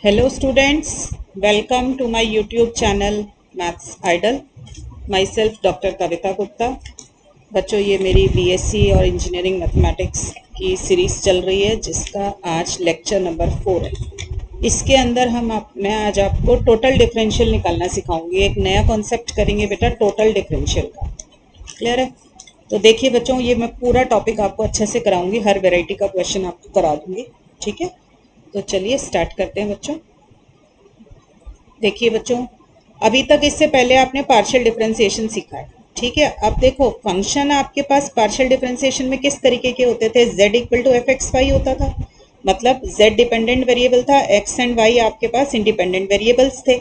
Hello students, welcome to my YouTube channel Maths Idol. Myself Dr. Kavita Gupta. बच्चों ये मेरी BSc और engineering mathematics की series चल रही है जिसका आज लेक्चर नंबर 4 है। इसके अंदर मैं आज आपको टोटल डिफरेंशियल निकालना सिखाऊंगी। एक नया कॉन्सेप्ट करेंगे बेटा टोटल डिफरेंशियल का। क्लियर है? तो देखिए बच्चों, ये मैं पूरा टॉपिक आपको अच्छे से कराऊंगी, हर वेराइटी का क्वेश्चन आपको करा दूंगी। ठीक है, तो चलिए स्टार्ट करते हैं बच्चों। देखिए बच्चों, अभी तक इससे पहले आपने पार्शियल डिफरेंशिएशन सीखा है। ठीक है, अब देखो फंक्शन आपके पास पार्शियल डिफरेंशिएशन में किस तरीके के होते थे। z equal to F x Y होता था, मतलब z डिपेंडेंट वेरिएबल था, x एंड y आपके पास इंडिपेंडेंट वेरिएबल्स थे।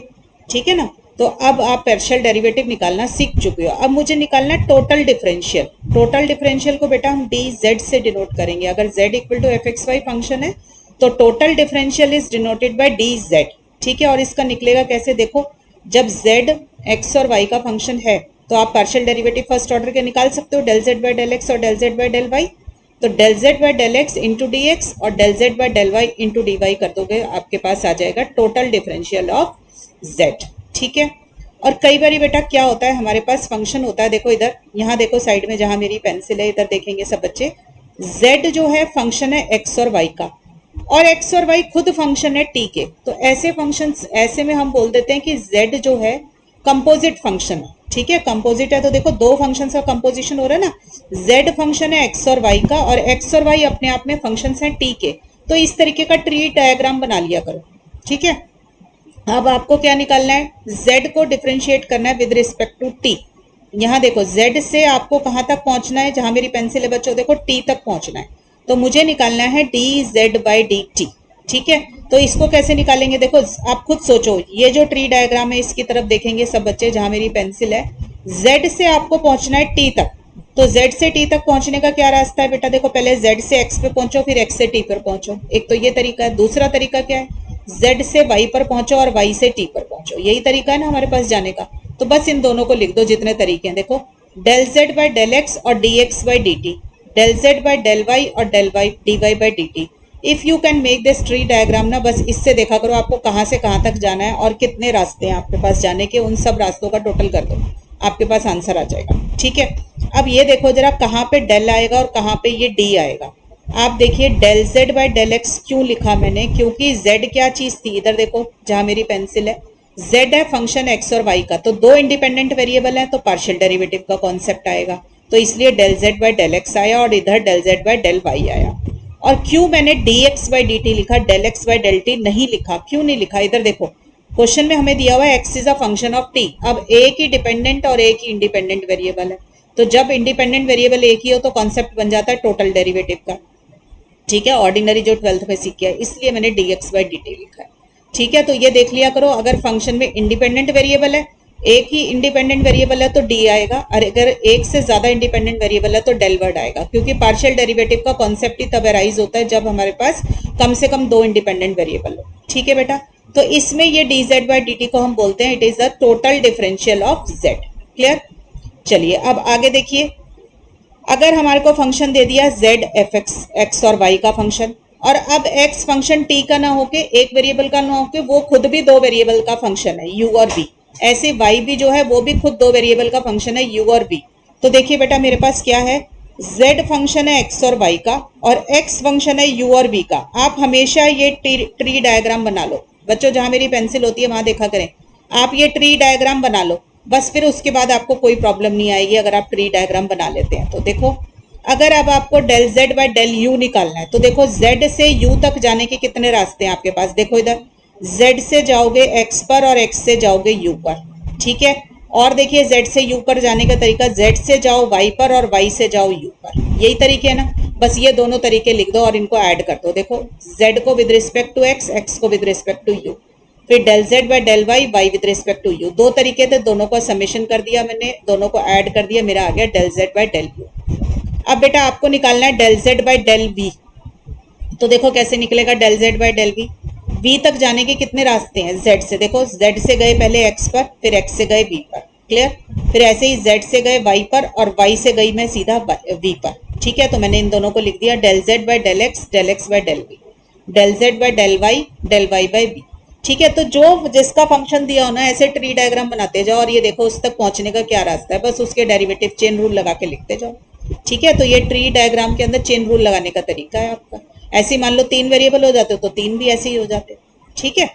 ठीक है ना। तो अब आप पार्शियल डेरिवेटिव निकालना सीख चुके हो। अब मुझे निकालना है टोटल डिफरेंशियल। टोटल डिफरेंशियल को बेटा हम dz से डिनोट करेंगे। अगर z equal to F x Y function है तो total differential is denoted by dz। ठीक है, और इसका निकलेगा कैसे, देखो जब z x और y का फंक्शन है तो आप पार्शियल डेरिवेटिव फर्स्ट ऑर्डर के निकाल सकते हो, del z by del x और del z by del y। तो del z by del x into d x और del z by del y into d y कर दोगे, आपके पास आ जाएगा टोटल डिफरेंशियल ऑफ z। ठीक है, और कई बार बेटा क्या होता है, हमारे पास फंक्शन होता है, देखो इधर, यहाँ देखो साइड में जहाँ मेरी पेंसिल है, इधर देखेंगे सब बच्चे, z जो है फंक्शन है x और y का, और x और y खुद फंक्शन है t के। तो ऐसे फंक्शंस, ऐसे में हम बोल देते हैं कि z जो है कंपोजिट फंक्शन है। ठीक है, कंपोजिट है तो देखो दो फंक्शंस का कंपोजिशन हो रहा है ना, z फंक्शन है x और y का, और x और y अपने आप में फंक्शंस हैं t के। तो इस तरीके का ट्री डायग्राम बना लिया करो। ठीक है, अब आपको क्या निकालना है, z को डिफरेंशिएट करना है विद रिस्पेक्ट टू t। यहाँ देखो z से आपको कहाँ तक पहुंचना है, जहां मेरी पेंसिल है बच्चों देखो t तक पहुंचना है, तो मुझे निकालना है dz बाई dt। ठीक है, तो इसको कैसे निकालेंगे, देखो आप खुद सोचो, ये जो ट्री डायग्राम है इसकी तरफ देखेंगे सब बच्चे, जहां मेरी पेंसिल है, z से आपको पहुंचना है t तक। तो z से t तक पहुंचने का क्या रास्ता है बेटा, देखो पहले z से x पे पहुंचो, फिर x से t पर पहुंचो। एक तो ये तरीका है। दूसरा तरीका क्या है, z से y पर पहुंचो और y से t पर पहुंचो। यही तरीका है ना हमारे पास जाने का। तो बस इन दोनों को लिख दो, जितने तरीके हैं। देखो del z by del x और d x by d t, del z by del y और del y d y by d t. If you can make this tree diagram ना, बस इससे देखा करो आपको कहाँ से कहाँ तक जाना है और कितने रास्ते हैं आपके पास जाने के, उन सब रास्तों का टोटल कर दो, आपके पास आंसर आ जाएगा। ठीक है, अब ये देखो जरा कहाँ पे डेल आएगा और कहाँ पे ये डी आएगा। आप देखिए del z by del X क्यों लिखा मैंने, क्योंकि z क्या चीज थी, इधर देखो जहां मेरी पेंसिल है, z है फंक्शन x और y का, तो दो इंडिपेंडेंट वेरिएबल है तो पार्शियल डेरिवेटिव का कॉन्सेप्ट आएगा, तो इसलिए del z by del X आया और इधर del z by del y आया। और क्यों मैंने dx बाई dt लिखा, del x by del t नहीं लिखा, क्यों नहीं लिखा, इधर देखो क्वेश्चन में हमें दिया हुआ है x is a function of t। अब एक ही डिपेंडेंट और एक ही इंडिपेंडेंट वेरिएबल है, तो जब इंडिपेंडेंट वेरिएबल एक ही हो तो कॉन्सेप्ट बन जाता है टोटल डेरिवेटिव का। ठीक है, ऑर्डिनरी जो 12th में सीख किया है, इसलिए मैंने dx बाई dt लिखा है। ठीक है, तो ये देख लिया करो, अगर फंक्शन में इंडिपेंडेंट वेरिएबल है, एक ही इंडिपेंडेंट वेरिएबल है तो d आएगा, और अगर एक से ज्यादा इंडिपेंडेंट वेरिएबल है तो डेल वर्ड आएगा, क्योंकि पार्शियल डेरिवेटिव का कॉन्सेप्ट ही तब अराइज होता है जब हमारे पास कम से कम दो इंडिपेंडेंट वेरिएबल हो। ठीक है बेटा, तो इसमें ये dz बाई dt को हम बोलते हैं it is the total differential of z। Clear? चलिए अब आगे देखिए, अगर हमारे को फंक्शन दे दिया z एफ एक्स और y का फंक्शन, और अब x फंक्शन t का ना होके, एक वेरिएबल का ना होके, वो खुद भी दो वेरिएबल का फंक्शन है u और v, ऐसे y भी जो है वो भी खुद दो वेरिएबल का फंक्शन है u और v। तो देखिए बेटा मेरे पास क्या है, z फंक्शन है x और y का और x फंक्शन है u और v का। आप हमेशा ये ट्री डायग्राम बना लो बच्चों, जहां मेरी पेंसिल होती है वहां देखा करें, आप ये ट्री डायग्राम बना लो, बस फिर उसके बाद आपको कोई प्रॉब्लम नहीं आएगी अगर आप ट्री डायग्राम बना लेते हैं। तो देखो अगर अब आपको del z by del u निकालना है, तो देखो z से u तक जाने के कितने रास्ते हैं आपके पास, देखो इधर z से जाओगे x पर और x से जाओगे u पर। ठीक है, और देखिए z से u पर जाने का तरीका, z से जाओ y पर और y से जाओ u पर, यही तरीके है ना। बस ये दोनों तरीके लिख दो और इनको ऐड कर दो। देखो z को with respect to x, x को विद रिस्पेक्ट टू u, फिर del z by del y, y with respect to u। दो तरीके थे, दोनों को समेशन कर दिया मैंने, दोनों को ऐड कर दिया, मेरा आ गया del z by del u। अब बेटा आपको निकालना है del z by del v। तो देखो कैसे निकलेगा del z by del v। v तक जाने के कितने रास्ते हैं, z से, देखो z से गए पहले x पर, फिर x से गए v पर। क्लियर? फिर ऐसे ही z से गए y पर और y से गई मैं सीधा v पर। ठीक है, तो मैंने इन दोनों को लिख दिया del z by del x by del v, del z by del y by v। ठीक है, तो जो जिसका फंक्शन दिया हो ना, ऐसे ट्री डायग्राम बनाते जाओ और ये देखो उस तक पहुंचने का क्या रास्ता है, बस उसके डेरिवेटिव चेन रूल लगा के लिखते जाओ। ठीक है, तो ये ट्री डायग्राम के अंदर चेन रूल लगाने का तरीका है आपका। ऐसे मान लो 3 वेरिएबल हो जाते हो तो 3 भी ऐसे ही हो जाते। ठीक है,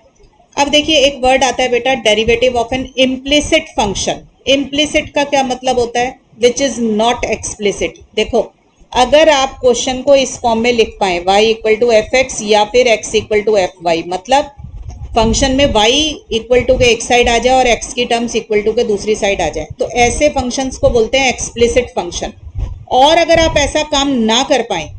अब देखिए एक वर्ड आता है बेटा, derivative of N implicit function. Implicit का क्या मतलब होता है? Which is not explicit. देखो, अगर आप क्वेश्चन को इस फॉर्म में लिख पाए y equal to F x या फिर x equal to f y, मतलब फंक्शन में y इक्वल टू के एक साइड आ जाए और x की टर्म्स इक्वल टू के दूसरी साइड आ जाए, तो ऐसे फंक्शंस को बोलते हैं एक्सप्लिसिट फंक्शन। और अगर आप ऐसा काम ना कर पाए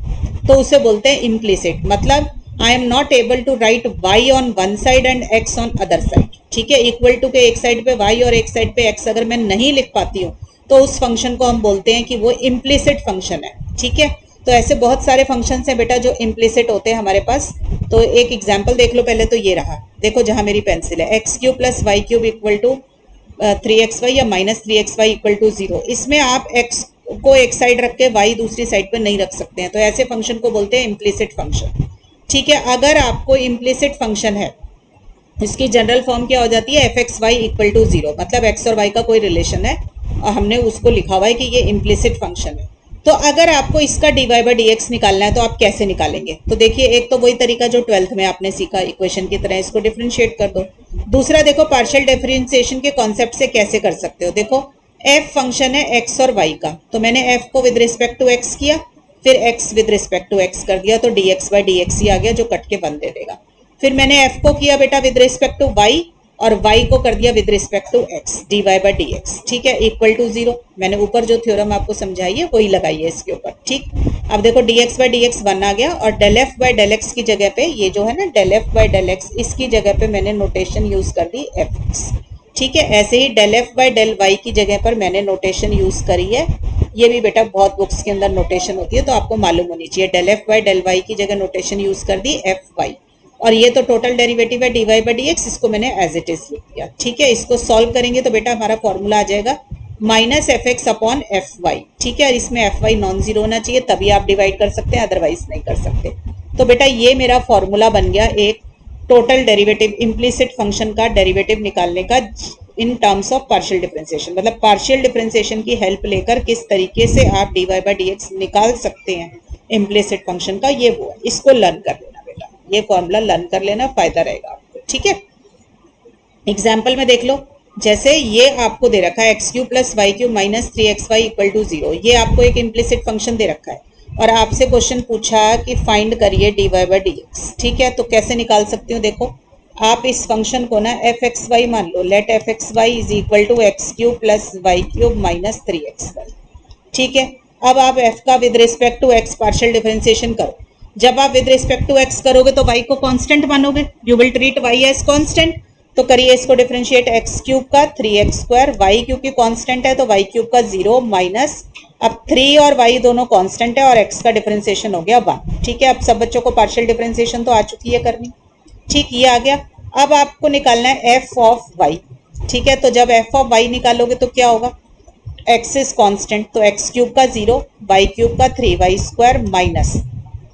तो उसे बोलते हैं इम्प्लिसिट, मतलब I am not able to write y on one side and x on other side. ठीक है, इक्वल टू के एक साइड पे y और एक साइड पे x अगर मैं नहीं लिख पाती हूँ तो उस फंक्शन को हम बोलते हैं कि वो इम्प्लिसिट फंक्शन है। ठीक है, तो ऐसे बहुत सारे फंक्शंस हैं बेटा जो इम्प्लिसिट होते हैं हमारे पास। तो एक एग्जांपल देख लो पहले, तो ये रहा, देखो जहां मेरी पेंसिल है, x cube plus y cube equal to 3xy या माइनस 3xy इक्वल टू 0। इसमें आप x को एक साइड रख के y दूसरी साइड पर नहीं रख सकते हैं, तो ऐसे फंक्शन को बोलते हैं इम्प्लिसिट फंक्शन। ठीक है, अगर आपको इम्प्लिसिट फंक्शन है, इसकी जनरल फॉर्म क्या हो जाती है, f x y equal to 0, मतलब x और y का कोई रिलेशन है और हमने उसको लिखा हुआ है कि ये इम्प्लिसिट फंक्शन है। तो अगर आपको इसका dy बाई डी एक्स निकालना है तो आप कैसे निकालेंगे? तो देखिए, एक तो वही तरीका जो 12th में आपने सीखा, इक्वेशन की तरह इसको डिफरेंशिएट कर दो। दूसरा देखो, पार्शियल डिफरेंशिएशन के कॉन्सेप्ट से कैसे कर सकते हो। देखो, f फंक्शन है x और y का, तो मैंने f को विद रिस्पेक्ट टू x किया, फिर x with respect to x कर दिया, तो dx बाई डी एक्स ही आ गया जो कट के 1 दे देगा। फिर मैंने f को किया बेटा विद रिस्पेक्ट टू y और y को कर दिया with respect to x, dy by d x. ठीक है, इक्वल टू 0। मैंने ऊपर जो थ्योरम आपको समझाई है वही लगाई है इसके ऊपर। ठीक, अब देखो dx बाई डी एक्स 1 आ गया और del f by del x की जगह पे, ये जो है ना del f by del x, इसकी जगह पे मैंने नोटेशन यूज कर दी fx। ठीक है, ऐसे ही del f by del y की जगह पर मैंने नोटेशन यूज करी है, ये भी बेटा बहुत बुक्स के अंदर नोटेशन होती है तो आपको मालूम होनी चाहिए। Del f by del y की जगह नोटेशन यूज कर दी fy, और ये तो टोटल डेरिवेटिव है dy बाई डी एक्स, इसको मैंने एज इट इज लिख दिया। ठीक है, इसको सॉल्व करेंगे तो बेटा हमारा फॉर्मूला आ जाएगा minus f x upon f y. ठीक है, और इसमें एफ वाई नॉन जीरो होना चाहिए, तभी आप डिवाइड कर सकते हैं, अदरवाइज नहीं कर सकते। तो बेटा ये मेरा फॉर्मूला बन गया एक टोटल डेरिवेटिव, इम्प्लिसिट फंक्शन का डेरिवेटिव निकालने का in terms of partial differentiation. मतलब पार्शियल डिफरेंशिएशन की हेल्प लेकर किस तरीके से आप dy बाई डी एक्स निकाल सकते हैं इम्प्लिसिट फंक्शन का, ये वो है। इसको लर्न कर लेना बेटा, ये फॉर्मूला लर्न कर लेना, फायदा रहेगा आपको। ठीक है, एग्जाम्पल में देख लो, जैसे ये आपको दे रखा है x cube plus y cube minus 3xy equal to 0, ये आपको एक इम्प्लिसिट फंक्शन दे रखा है और आपसे क्वेश्चन पूछा कि फाइंड करिए dy बाई डी एक्स। ठीक है, तो कैसे निकाल सकती हूँ? देखो, आप इस फंक्शन को ना एफ एक्स वाई मान लो, let f x y is equal to x cube plus y cube minus 3xy। ठीक है, अब आप f का with respect to x partial differentiation करो। जब आप विद रिस्पेक्ट टू x करोगे तो y को कांस्टेंट मानोगे, you will treat y as constant. तो करिए इसको डिफरेंशिएट, x क्यूब का 3x स्क्वायर, y क्यूब की कांस्टेंट है तो y क्यूब का 0 माइनस, अब 3 और y दोनों कांस्टेंट है और x का डिफरेंशिएशन हो गया 1। ठीक है, अब सब बच्चों को पार्शियल डिफरेंशिएशन तो आ चुकी है करनी। ठीक, ये आ गया। अब आपको निकालना है f ऑफ y। ठीक है, तो जब f ऑफ y निकालोगे तो क्या होगा, x इज कांस्टेंट, तो x क्यूब का 0, y क्यूब का 3y स्क्वायर माइनस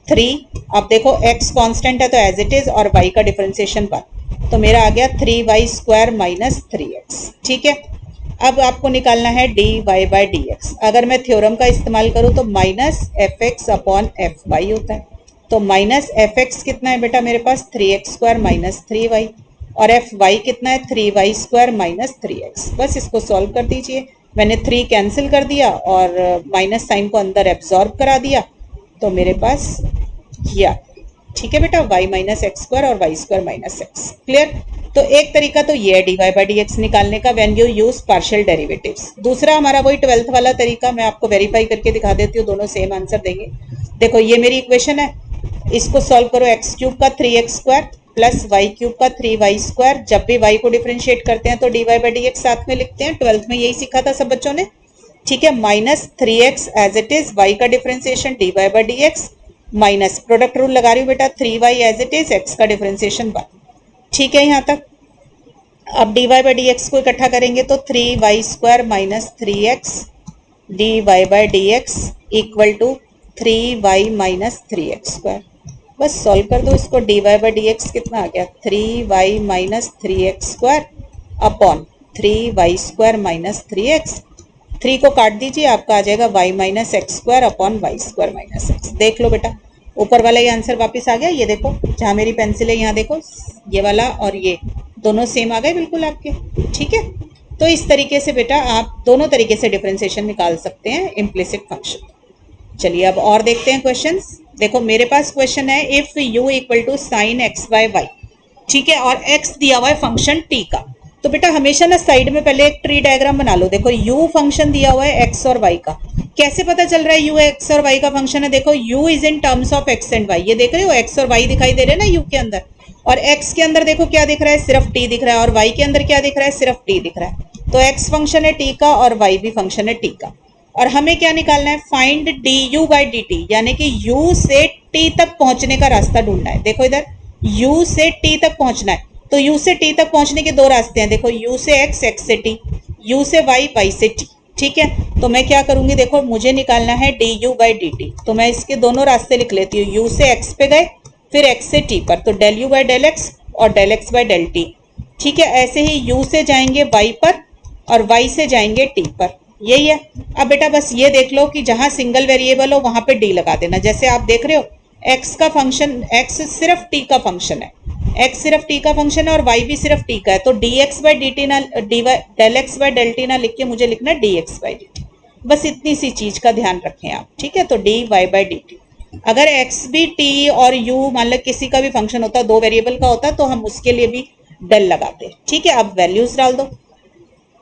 3। अब देखो x कांस्टेंट है तो एज इट इज, और y का डिफरेंशिएशन 1, तो मेरा आ गया 3y स्क्वायर माइनस 3x। ठीक है, अब आपको निकालना है dy बाई डी एक्स। अगर मैं थ्योरम का इस्तेमाल करूं तो minus f x upon f y होता है, तो माइनस एफ एक्स कितना है बेटा मेरे पास, 3x स्क्वायर माइनस 3y, और एफ वाई कितना है, 3y स्क्वायर माइनस 3x। बस इसको सॉल्व कर दीजिए, मैंने 3 कैंसिल कर दिया और माइनस साइन को अंदर एब्जॉर्ब करा दिया, तो मेरे पास किया। ठीक है बेटा, y माइनस एक्स स्क्वायर और y square minus x. Clear? तो एक तरीका तो ये है dy बाई डी एक्स निकालने का when you use partial derivatives. दूसरा हमारा वही 12th वाला तरीका, मैं आपको वेरीफाई करके दिखा देती हूँ, दोनों सेम आंसर देंगे। देखो, ये मेरी इक्वेशन है, इसको सॉल्व करो, एक्स क्यूब का 3x square plus y cube का 3y स्क्वायर। जब भी y को डिफरेंशिएट करते हैं तो dy बाई डी एक्स साथ में लिखते हैं, 12th में यही सीखा था सब बच्चों ने। ठीक है, minus 3x as it is, y का differentiation dy by d x minus, product rule लगा रही हूँ बेटा, 3y as it is, x का डिफरेंशिएशन 1। ठीक है, यहाँ तक। अब dy बाई डी एक्स को इकट्ठा करेंगे तो 3y square minus 3x dy by d x equal to 3y minus 3x square. बस सॉल्व कर दो इसको। dy बाई डी एक्स कितना आ गया 3y minus 3x square upon 3y square minus 3x। 3 को काट दीजिए, आपका आ जाएगा y minus x square upon y square minus x. देख लो बेटा, ऊपर वाला ये आंसर वापस आ गया। ये देखो जहाँ मेरी पेंसिल है यहाँ देखो, ये वाला और ये दोनों सेम आ गए बिल्कुल आपके। ठीक है, तो इस तरीके से बेटा आप दोनों तरीके से डिफरेंशिएशन निकाल सकते हैं इम्प्लिसिट फंक्शन। चलिए अब और देखते हैं क्वेश्चंस। देखो मेरे पास क्वेश्चन है if u equal to sine x by y, ठीक है, और x दिया हुआ है फंक्शन t का। तो बेटा हमेशा ना साइड में पहले एक ट्री डायग्राम बना लो। देखो u फंक्शन दिया हुआ है x और y का, कैसे पता चल रहा है u x और y का फंक्शन है? देखो u is in terms of x and y, ये देख रहे हो x और y दिखाई दे रहे हैं ना u के अंदर, और x के अंदर देखो क्या दिख रहा है, सिर्फ t दिख रहा है, और y के अंदर क्या दिख रहा है, सिर्फ t दिख रहा है। तो x फंक्शन है t का और y भी फंक्शन है t का, और हमें क्या निकालना है, find du by d T, यानी कि u से t तक पहुंचने का रास्ता ढूंढना है। देखो इधर u से t तक पहुंचना है, तो u से t तक पहुंचने के दो रास्ते हैं। देखो u से x, x से t, u से y, y से t। ठीक है, तो मैं क्या करूंगी, देखो मुझे निकालना है du बाई डी टी, तो मैं इसके दोनों रास्ते लिख लेती हूँ। u से x पे गए, फिर x से t पर, तो del u by del x और del x by del t। ठीक है, ऐसे ही u से जाएंगे y पर और y से जाएंगे t पर, यही है। अब बेटा बस ये देख लो कि जहां सिंगल वेरिएबल हो वहां पे d लगा देना। जैसे आप देख रहे हो x का फंक्शन, x सिर्फ t का फंक्शन है, x सिर्फ t का फंक्शन है और y भी सिर्फ t का है, तो dx बाई डी टी ना del x by del t ना लिख के मुझे लिखना है dx बाई डी टी। बस इतनी सी चीज का ध्यान रखें आप। ठीक है, तो dy बाई डी टी। अगर x भी t और u मान लो किसी का भी फंक्शन होता, दो वेरिएबल का होता, तो हम उसके लिए भी डेल लगाते। ठीक है, अब वैल्यूज डाल दो।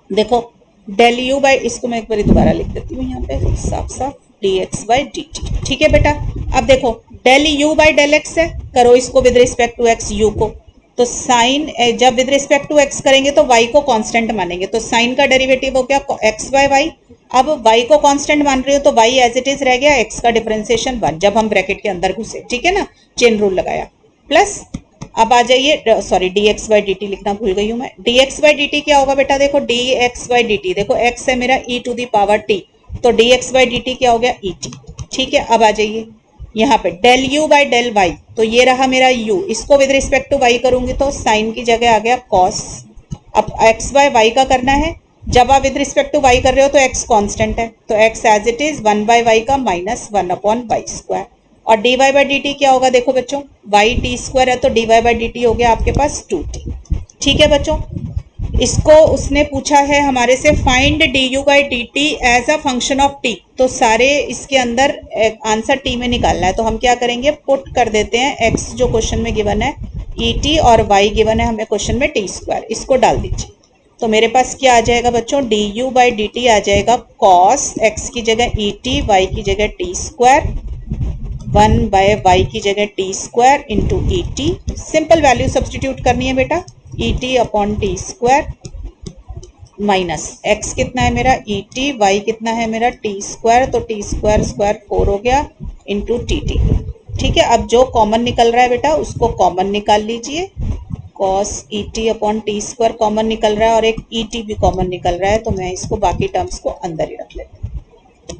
देखो डेल यू बाई, इसको मैं एक बार दोबारा लिख देती हूँ यहाँ पे साफ साफ, d x by d t. ठीक है बेटा, अब देखो del u by del x है, करो इसको with respect to x u को, तो साइन जब विद रिस्पेक्ट टू एक्स करेंगे तो वाई को कांस्टेंट मानेंगे, तो साइन का डेरिवेटिव हो गया एक्स बाय वाई। अब वाई को कांस्टेंट मान रहे हो तो वाई एज इट इज रह गया, एक्स का डिफरेंशिएशन 1 जब हम ब्रैकेट के अंदर घुसे। ठीक है ना, चेन रूल लगाया, प्लस अब आ जाइए, sorry dx by d T लिखना भूल गई हूँ मैं। dx बाई डी टी क्या होगा बेटा, देखो dx बाई डी टी, देखो x है मेरा e to the power t, तो dx बाई डी टी क्या हो गया et। ठीक है, अब आ जाइए यहाँ पे del u by del y, तो ये रहा मेरा u, इसको विद रिस्पेक्ट टू y करूंगी तो साइन की जगह आ गया cos। अब x बाय y का करना है, जब आप विद रिस्पेक्ट टू y कर रहे हो तो x कांस्टेंट है, तो x as it is 1 by y का माइनस 1 अपॉन वाई स्क्वायर। और dy बाई डी टी क्या होगा, देखो बच्चों y t स्क्वायर है, तो dy बाई डी टी हो गया आपके पास 2t। ठीक है बच्चों, इसको उसने पूछा है हमारे से find du by d t as a function of t, तो सारे इसके अंदर आंसर t में निकालना है। तो हम क्या करेंगे, पुट कर देते हैं x जो क्वेश्चन में गिवन है et और y गिवन है हमें क्वेश्चन में t स्क्वायर, इसको डाल दीजिए। तो मेरे पास क्या आ जाएगा बच्चों, du बाई डी टी आ जाएगा cos x की जगह et, y की जगह t स्क्वायर, 1 बाय वाई की जगह T square into E T. Simple value substitute करनी है बेटा, ई t upon t square minus x कितना है मेरा ई टी, वाई कितना है मेरा टी स्क्वायर, तो टी स्क्वायर स्क्वायर 4 हो गया इंटू टी टी। ठीक है, अब जो कॉमन निकल रहा है बेटा उसको कॉमन निकाल लीजिए, कॉस ई t upon t square common निकल रहा है और एक ई टी भी कॉमन निकल रहा है, तो मैं इसको बाकी टर्म्स को अंदर ही रख लेती हूँ।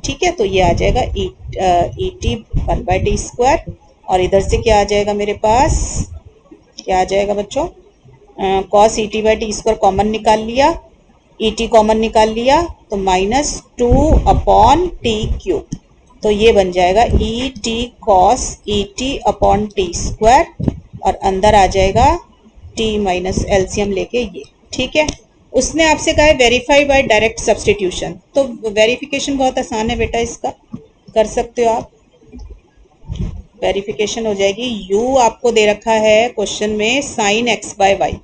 ठीक है, तो ये आ जाएगा E T 1 by T square, और इधर से क्या आ जाएगा मेरे पास, क्या आ जाएगा बच्चों, cos E T by T square common निकाल लिया, ई टी कॉमन निकाल लिया, तो माइनस 2 अपॉन टी क्यूब, तो ये बन जाएगा ई टी कॉस ई टी अपॉन टी स्क्वायर, और अंदर आ जाएगा टी माइनस एलसीएम लेके ये। ठीक है, उसने आपसे कहा है वेरीफाई बाय डायरेक्ट सब्सटीट्यूशन, तो वेरिफिकेशन बहुत आसान है बेटा, इसका कर सकते हो आप। वेरिफिकेशन हो जाएगी, u आपको दे रखा है क्वेश्चन में साइन एक्स बाय वाई,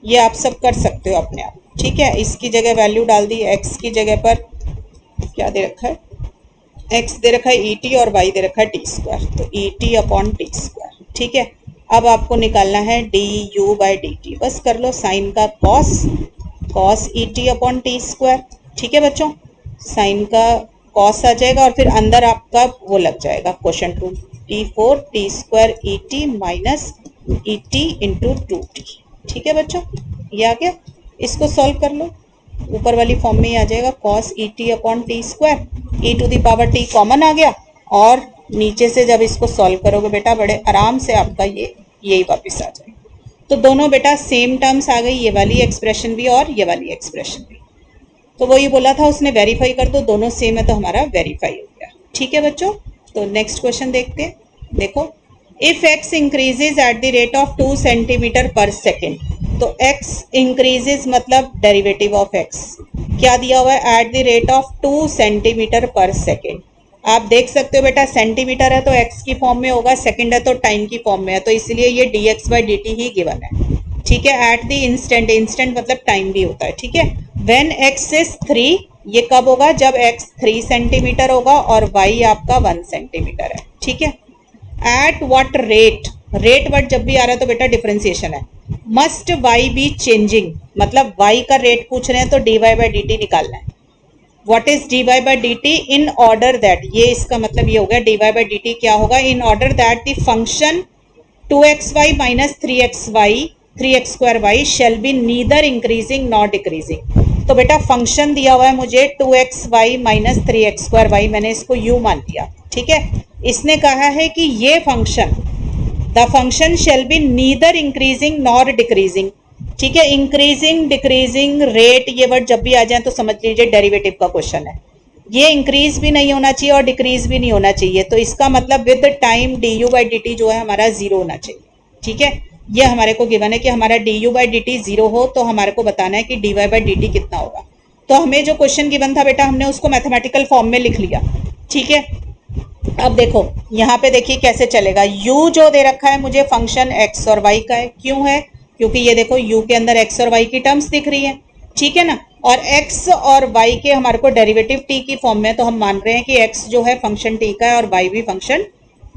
ये आप सब कर सकते हो अपने आप। ठीक है, इसकी जगह वैल्यू डाल दी, x की जगह पर क्या दे रखा है, x दे रखा है ई टी और y दे रखा है टी स्क्वायर, तो ई टी अपॉन टी स्क्वायर। ठीक है, अब आपको निकालना है D u by d T, बस कर लो साइन का cos e t upon t square. ठीक है बच्चों, साइन का cos आ जाएगा और फिर अंदर आपका वो लग जाएगा question 2 T 4 T square E T minus E T into 2t। ठीक है बच्चों, ये आ गया, इसको सॉल्व कर लो, ऊपर वाली फॉर्म में ही आ जाएगा cos e t upon t square, e to the power t common आ गया और नीचे से जब इसको सॉल्व करोगे बेटा बड़े आराम से आपका ये यही वापस आ जाएगा। तो दोनों बेटा सेम टर्म्स आ गई, ये वाली एक्सप्रेशन भी और ये वाली एक्सप्रेशन भी। तो वो ये बोला था उसने वेरीफाई कर दो, दोनों सेम है तो हमारा वेरीफाई हो गया। ठीक है बच्चों, तो नेक्स्ट क्वेश्चन देखते हैं। देखो, if x increases at the rate of 2 centimetre पर सेकेंड, तो x इंक्रीजेज मतलब डेरिवेटिव ऑफ x क्या दिया हुआ है, at the rate of 2 centimetre पर सेकेंड। आप देख सकते हो बेटा सेंटीमीटर है तो x की फॉर्म में होगा, सेकेंड है तो टाइम की फॉर्म में है, तो इसलिए ये dx/dt ही गिवन है। ठीक है, एट द इंस्टेंट, इंस्टेंट मतलब टाइम भी होता है। ठीक है, व्हेन x इज 3, ये कब होगा, जब x 3 सेंटीमीटर होगा और y आपका 1 सेंटीमीटर है। ठीक है, at what rate, rate word जब भी आ रहा है तो बेटा डिफरेंशिएशन है। मस्ट y बी चेंजिंग, मतलब y का रेट पूछ रहे हैं तो dy/dt निकालना है। What is dy/dt in order that, ये इसका मतलब ये हो गया dy/dt क्या होगा, in order that the function 2xy minus 3x² shall be neither increasing not decreasing. तो बेटा फंक्शन दिया हुआ है मुझे 2xy माइनस 3x²y, मैंने इसको u मान लिया। ठीक है, इसने कहा है कि ये function, the function shall be neither increasing nor decreasing. ठीक है, इंक्रीजिंग डिक्रीजिंग रेट ये वर्ड जब भी आ जाए तो समझ लीजिए डेरिवेटिव का क्वेश्चन है। ये इंक्रीज भी नहीं होना चाहिए और डिक्रीज भी नहीं होना चाहिए, तो इसका मतलब विद टाइम du/dt जो है हमारा जीरो होना चाहिए। ठीक है, ये हमारे को गिवन है कि हमारा du/dt जीरो हो तो हमारे को बताना है कि dy/dt कितना होगा। तो हमें जो क्वेश्चन गिवन था बेटा हमने उसको मैथमेटिकल फॉर्म में लिख लिया। ठीक है, अब देखो यहाँ पे देखिए कैसे चलेगा। u जो दे रखा है मुझे फंक्शन x और y का है, क्यों है, क्योंकि ये देखो u के अंदर x और y की टर्म्स दिख रही है। ठीक है ना, और x और y के हमारे को डेरिवेटिव t की फॉर्म में, तो हम मान रहे हैं कि x जो है फंक्शन t का है और y भी फंक्शन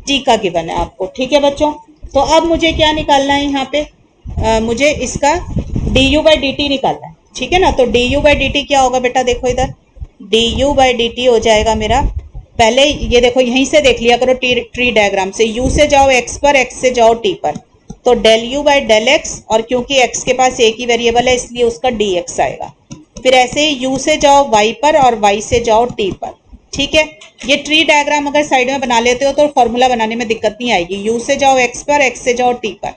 t का गिवन है आपको। ठीक है बच्चों, तो अब मुझे क्या निकालना है यहाँ पे, मुझे इसका du/dt निकालना है। ठीक है ना, तो du/dt क्या होगा बेटा, देखो इधर du/dt हो जाएगा मेरा, पहले ये देखो यहीं से देख लिया करो ट्री डायग्राम से, u से जाओ x पर, x से जाओ t पर, तो del u/del x, और क्योंकि x के पास एक ही वेरिएबल है इसलिए उसका dx आएगा। फिर ऐसे ही u से जाओ y पर और y से जाओ t पर। ठीक है, ये ट्री डायग्राम अगर साइड में बना लेते हो तो फॉर्मूला बनाने में दिक्कत नहीं आएगी। u से जाओ x पर, x से जाओ t पर,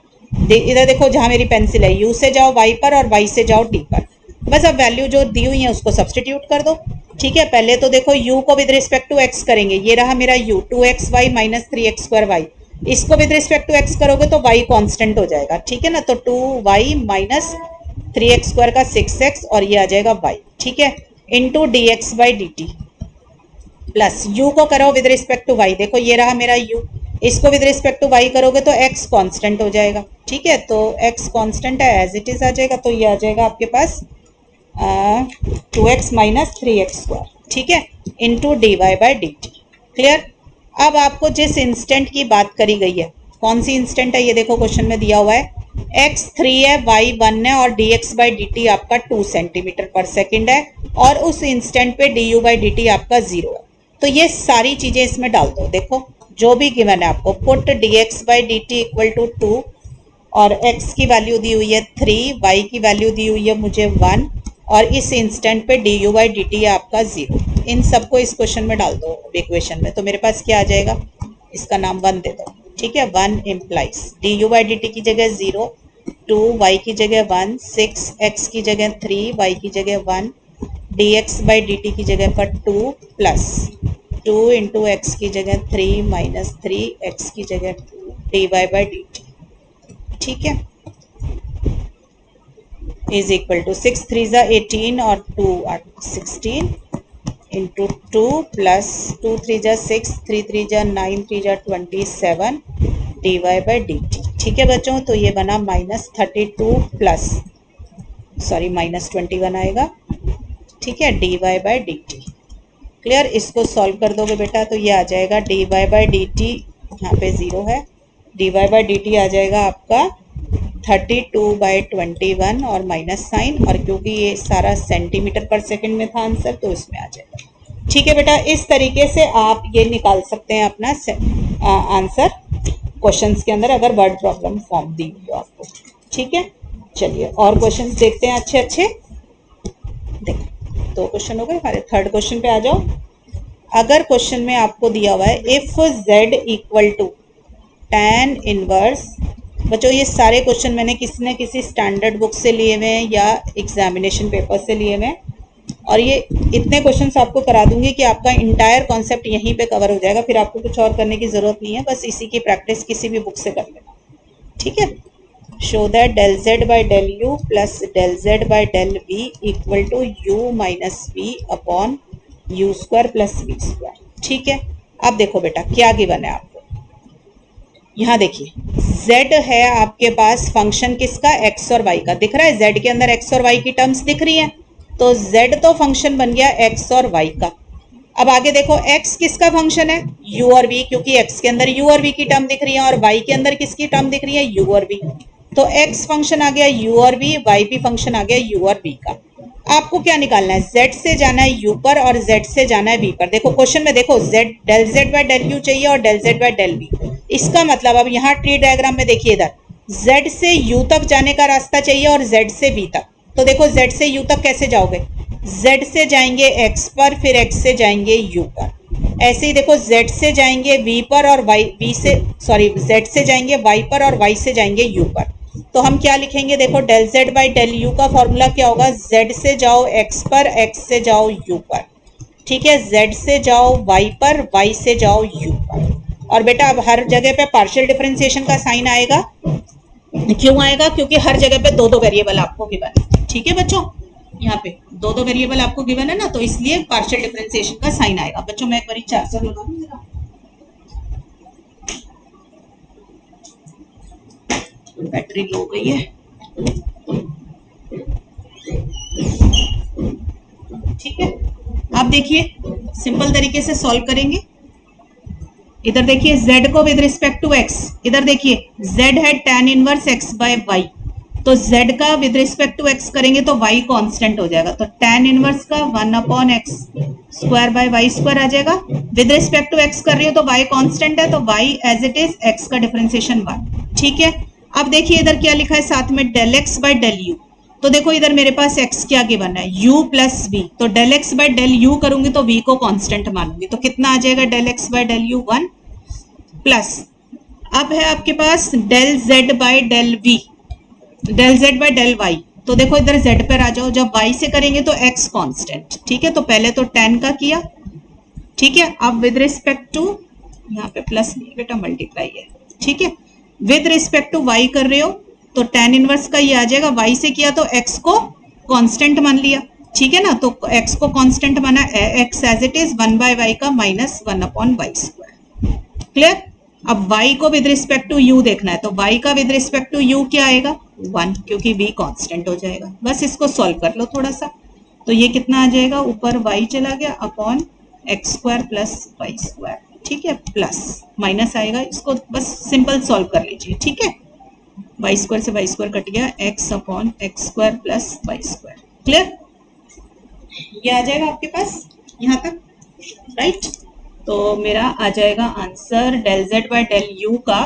इधर देखो जहां मेरी पेंसिल है, u से जाओ y पर और y से जाओ t पर। बस अब वैल्यू जो दी हुई है उसको सब्सटीट्यूट कर दो। ठीक है, पहले तो देखो u को विद रिस्पेक्ट टू x करेंगे, ये रहा मेरा u 2xy माइनस 3x²y, इसको विद रिस्पेक्ट टू x करोगे तो y कांस्टेंट हो जाएगा। ठीक है ना, तो 2y माइनस 3x² का 6x और ये आ जाएगा y। ठीक है, इंटू dx/dt प्लस u को करो विद रिस्पेक्ट टू y, देखो ये रहा मेरा u, इसको विद रिस्पेक्ट टू y करोगे तो x कांस्टेंट हो जाएगा। ठीक है, तो x कांस्टेंट है एज इट इज आ जाएगा, तो ये आ जाएगा आपके पास 2x माइनस 3x²। ठीक है, इंटू dy/dt। क्लियर। अब आपको जिस इंस्टेंट की बात करी गई है, कौन सी इंस्टेंट है ये देखो क्वेश्चन में दिया हुआ है, x 3 है, y 1 है और dx/dt आपका 2 सेंटीमीटर पर सेकेंड है, और उस इंस्टेंट पे du/dt आपका 0 है। तो ये सारी चीजें इसमें डाल दो, देखो जो भी गिवन है आपको, पुट dx/dt इक्वल टू 2, और x की वैल्यू दी हुई है 3, y की वैल्यू दी हुई है मुझे 1, और इस इंस्टेंट पे du/dt आपका 0। इन सबको इस क्वेश्चन में डाल दो इक्वेशन में, तो मेरे पास क्या आ जाएगा, इसका नाम 1 दे दो। ठीक है, 1 इम्प्लाइज du/dt की जगह 0, 2, y की जगह 1, 6, x की जगह 3, y की जगह 1, dx/dt की जगह पर 2 प्लस 2 इंटू एक्स की जगह 3 माइनस 3 एक्स की जगह 2 dy/dt। ठीक है, इज इक्वल टू 6 3 जा 18 और 2 16 इंटू 2 प्लस 2 3 जा 6, 3 3 जा 9, 3 जा 27 dy/dt। ठीक है बच्चों, तो ये बना -32 प्लस सॉरी -21 आएगा। ठीक है, dy/dt। क्लियर, इसको सॉल्व कर दोगे बेटा तो ये आ जाएगा dy/dt, यहाँ पे 0 है, dy/dt आ जाएगा आपका 32/21 और माइनस साइन, और क्योंकि ये सारा सेंटीमीटर पर सेकंड में था आंसर तो इसमें आ जाएगा। ठीक है बेटा, इस तरीके से आप ये निकाल सकते हैं अपना आंसर क्वेश्चंस के अंदर, अगर वर्ड प्रॉब्लम फॉर्म दी हुई हो आपको। ठीक है, चलिए और क्वेश्चंस देखते हैं अच्छे अच्छे। देखो 2 क्वेश्चन हो गए हमारे, थर्ड क्वेश्चन पे आ जाओ। अगर क्वेश्चन में आपको दिया हुआ है if z equal to tan inverse, बच्चों ये सारे क्वेश्चन मैंने किसी न किसी स्टैंडर्ड बुक से लिए हुए हैं या एग्जामिनेशन पेपर से लिए हुए हैं, और ये इतने क्वेश्चंस आपको करा दूंगी कि आपका इंटायर कॉन्सेप्ट यहीं पे कवर हो जाएगा, फिर आपको कुछ और करने की जरूरत नहीं है, बस इसी की प्रैक्टिस किसी भी बुक से कर लेना, ठीक है। Show that del z by del u plus del z by del v equal to u minus v upon u square plus v square, ठीक है। अब देखो बेटा क्या गिवन है आपको, यहाँ देखिए z है आपके पास फंक्शन किसका, x और y का, दिख रहा है z के अंदर x और y की टर्म्स दिख रही हैं, तो z तो फंक्शन बन गया x और y का। अब आगे देखो x किसका फंक्शन है, u और v, क्योंकि x के अंदर u और v की टर्म दिख रही है और y के अंदर किसकी टर्म दिख रही है, u और v, तो x फंक्शन आ गया u और v, y भी फंक्शन आ गया u और v का। आपको क्या निकालना है, z से जाना है u पर और z से जाना है v पर। देखो क्वेश्चन में देखो z del z by del u चाहिए और del z by del v, इसका मतलब अब यहाँ ट्री डायग्राम में देखिए इधर z से u तक जाने का रास्ता चाहिए और z से v तक, तो देखो z से u तक कैसे जाओगे, z से जाएंगे x पर, फिर x से जाएंगे u पर, ऐसे ही देखो z से जाएंगे v पर और z से जाएंगे y पर और y से जाएंगे u पर, तो हम क्या लिखेंगे, देखो del z by del u का फॉर्मूला क्या होगा, z से जाओ x पर, x से जाओ u पर, ठीक है, z से जाओ y पर, y से जाओ u पर। और बेटा अब हर जगह पे पार्शियल डिफरेंशिएशन का साइन आएगा, क्यों आएगा, क्योंकि हर जगह पे दो दो वेरिएबल आपको गिवन है, ठीक है बच्चों, यहाँ पे दो दो वेरिएबल आपको गिवन है ना, तो इसलिए पार्शियल डिफरेंशिएशन का साइन आएगा। बच्चों मैं एक बार चार्जर लगा दूं, बैटरी लो हो गई है, ठीक है। आप देखिए सिंपल तरीके से सॉल्व करेंगे, इधर देखिए z को विद रिस्पेक्ट टू x, इधर देखिए z है tan inverse x by y, तो z का विद रिस्पेक्ट टू x करेंगे तो y कांस्टेंट हो जाएगा, तो tan इनवर्स का 1 upon x square by y square आ जाएगा। विद रिस्पेक्ट टू x कर रही हो तो y कांस्टेंट है, तो y as it is x का डिफरेंशिएशन 1, ठीक है। अब देखिए इधर क्या लिखा है साथ में del x by del u, तो देखो इधर मेरे पास x क्या गिवन है, u प्लस v, तो del x by del u करूंगी तो v को कांस्टेंट मानूंगी, तो कितना आ जाएगा del x by del u 1 plus, अब है आपके पास del z by del v, del z by del y, तो देखो इधर z पर आ जाओ, जब y से करेंगे तो x कांस्टेंट, ठीक है, तो पहले तो tan का किया, ठीक है। अब विद रिस्पेक्ट टू, यहाँ पे प्लस नहीं बेटा मल्टीप्लाई है, ठीक है, विद रिस्पेक्ट टू y कर रहे हो तो tan इनवर्स का ये आ जाएगा, y से किया तो x को कांस्टेंट मान लिया, ठीक है ना, तो x को कांस्टेंट माना, x as it is 1 by y का minus 1 upon y square, clear. अब y को विद रिस्पेक्ट टू u देखना है, तो y का विद रिस्पेक्ट टू u क्या आएगा 1, क्योंकि v कांस्टेंट हो जाएगा। बस इसको सॉल्व कर लो थोड़ा सा, तो ये कितना आ जाएगा, ऊपर y चला गया upon x square plus y square, ठीक है, प्लस माइनस आएगा, इसको बस सिंपल सॉल्व कर लीजिए, ठीक है। y स्क्वायर से y स्क्वायर कट गया, x upon x square plus y square, clear, ये आ जाएगा आपके पास यहाँ तक, राइट। तो मेरा आ जाएगा answer del z by del u का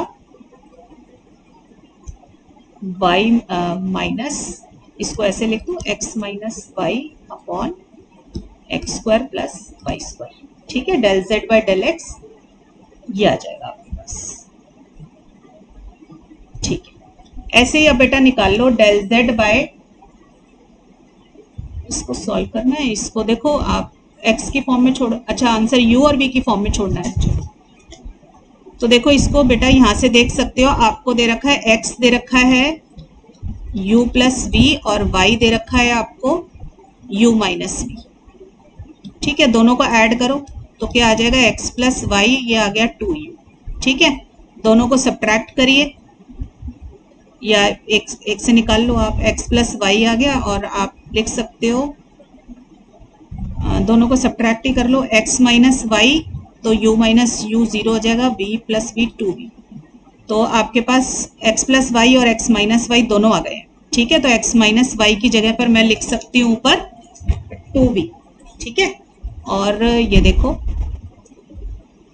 y माइनस, इसको ऐसे लिख दूं x minus y upon x square plus y square, ठीक है, del z by del x ये आ जाएगा आपके पास, ठीक है। ऐसे ही अब बेटा निकाल लो डेल z बाय, इसको सॉल्व करना है, इसको देखो आप x की फॉर्म में छोड़ो, अच्छा आंसर u और v की फॉर्म में छोड़ना है, तो देखो इसको बेटा यहां से देख सकते हो, आपको दे रखा है x दे रखा है u प्लस v और y दे रखा है आपको u माइनस v, ठीक है, दोनों को ऐड करो तो क्या आ जाएगा x प्लस वाई, ये आ गया 2u, ठीक है, दोनों को सब्ट्रैक्ट करिए या एक से निकाल लो आप, x प्लस वाई आ गया, और आप लिख सकते हो दोनों को सब्ट्रैक्ट ही कर लो, x माइनस वाई तो u माइनस u 0 हो जाएगा, v प्लस v 2v, तो आपके पास x प्लस वाई और x माइनस वाई दोनों आ गए, ठीक है, तो x माइनस वाई की जगह पर मैं लिख सकती हूँ ऊपर 2v, ठीक है। और ये देखो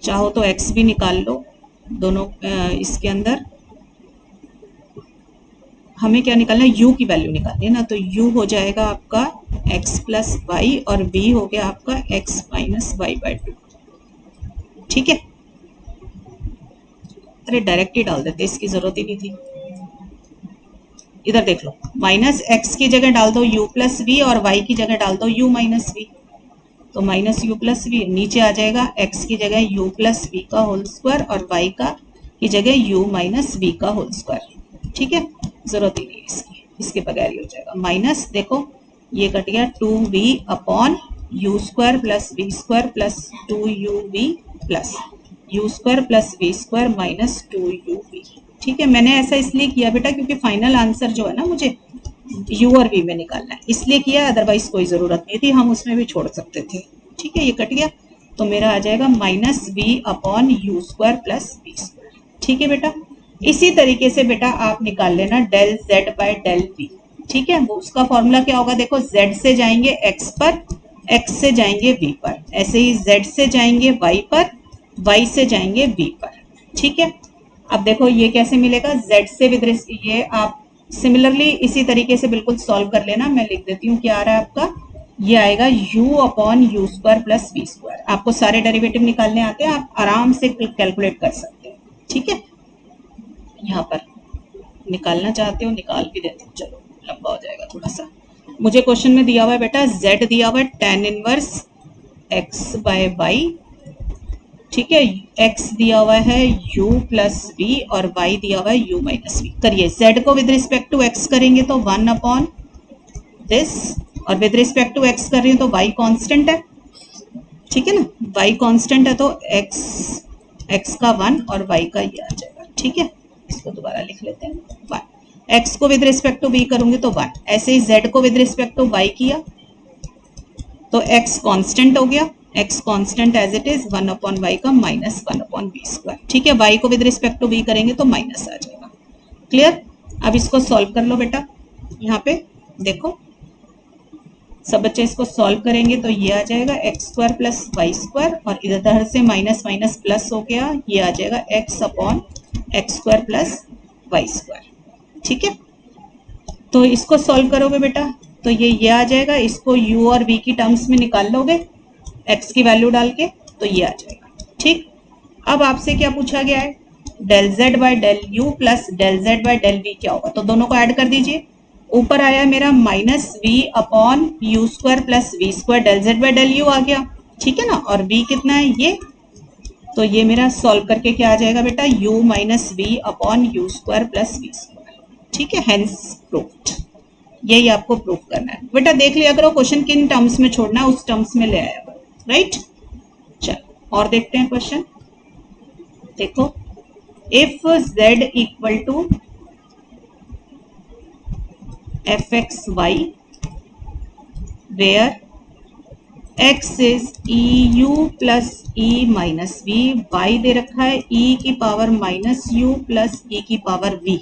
चाहो तो x भी निकाल लो, दोनों इसके अंदर हमें क्या निकालना है, u की वैल्यू निकालनी है ना, तो u हो जाएगा आपका x प्लस वाई और v हो गया आपका x माइनस वाई बाय 2, ठीक है, अरे डायरेक्ट ही डाल देते, इसकी जरूरत ही नहीं थी। इधर देख लो, माइनस एक्स की जगह डाल दो u प्लस वी और y की जगह डाल दो u माइनस वी, तो माइनस u प्लस वी नीचे आ जाएगा, x की जगह u प्लस वी का होल स्क्वायर और y का की जगह u माइनस वी का होल स्क्वायर। ठीक है, जरूरत ही नहीं है इसकी, इसके बगैर ही हो जाएगा। माइनस देखो ये कट गया 2v upon u square plus v square plus 2uv plus u square plus v square minus 2uv। ठीक है, मैंने ऐसा इसलिए किया बेटा क्योंकि फाइनल आंसर जो है ना मुझे u और v में निकालना है, इसलिए किया, अदरवाइज कोई जरूरत नहीं थी, हम उसमें भी छोड़ सकते थे। ठीक है, ये कट गया तो मेरा आ जाएगा minus v upon u square plus v square. ठीक है बेटा, इसी तरीके से बेटा आप निकाल लेना del z by del v। ठीक है, वो उसका फॉर्मूला क्या होगा, देखो z से जाएंगे x पर, x से जाएंगे v पर, ऐसे ही z से जाएंगे y पर, y से जाएंगे v पर। ठीक है, अब देखो ये कैसे मिलेगा, z से विद ये आप सिमिलरली इसी तरीके से बिल्कुल सॉल्व कर लेना। मैं लिख देती हूँ क्या आ रहा है आपका, ये आएगा u upon u square plus v square. आपको सारे डेरिवेटिव निकालने आते हैं, आप आराम से कैलकुलेट कर सकते हैं। ठीक है, यहाँ पर निकालना चाहते हो निकाल भी देते हो, चलो लंबा हो जाएगा थोड़ा सा। मुझे क्वेश्चन में दिया हुआ है बेटा z दिया हुआ है tan inverse x by y। ठीक है, x दिया हुआ है u प्लस v और y दिया हुआ है u माइनस वी। करिए, z को विद रिस्पेक्ट टू x करेंगे तो 1 अपॉन दिस, और विद रिस्पेक्ट टू x कर रही हूँ तो y कांस्टेंट है। ठीक है ना, y कांस्टेंट है तो x का 1 और y का ये आ जाएगा। ठीक है, इसको दोबारा लिख लेते हैं 1, x को विद रिस्पेक्ट टू v करूंगी तो 1, ऐसे ही z को विद रिस्पेक्ट टू y किया तो x कांस्टेंट हो गया, x constant as it is 1 upon y का माइनस 1 अपॉन वी स्क्वायर। ठीक है, y को विद रिस्पेक्ट टू v करेंगे तो माइनस आ जाएगा। क्लियर, अब इसको सॉल्व कर लो बेटा, यहाँ पे देखो सब बच्चे इसको सॉल्व करेंगे तो ये आ जाएगा x square plus y square, और इधर से माइनस माइनस प्लस हो गया, ये आ जाएगा x upon x square plus y square. ठीक है, तो इसको सॉल्व करोगे बेटा तो ये आ जाएगा, इसको u और v की टर्म्स में निकाल लोगे x की वैल्यू डाल के तो ये आ जाएगा। ठीक, अब आपसे क्या पूछा गया है, del z by del u plus del z by del v क्या होगा, तो दोनों को ऐड कर दीजिए। ऊपर आया मेरा minus v upon u square plus v square, del z by del u आ गया। ठीक है ना, और v कितना है ये, तो ये मेरा सॉल्व करके क्या आ जाएगा बेटा, u minus v upon u square plus v square. ठीक है, हेंस प्रूव्ड। यही आपको प्रूव करना है बेटा। देख लिया करो क्वेश्चन किन टर्म्स में छोड़ना है, उस टर्म्स में ले आया करो। राइट, चलो और देखते हैं क्वेश्चन। देखो, if z equal to fxy where x is eu plus e minus v, y दे रखा है e की power minus u plus e की पावर v,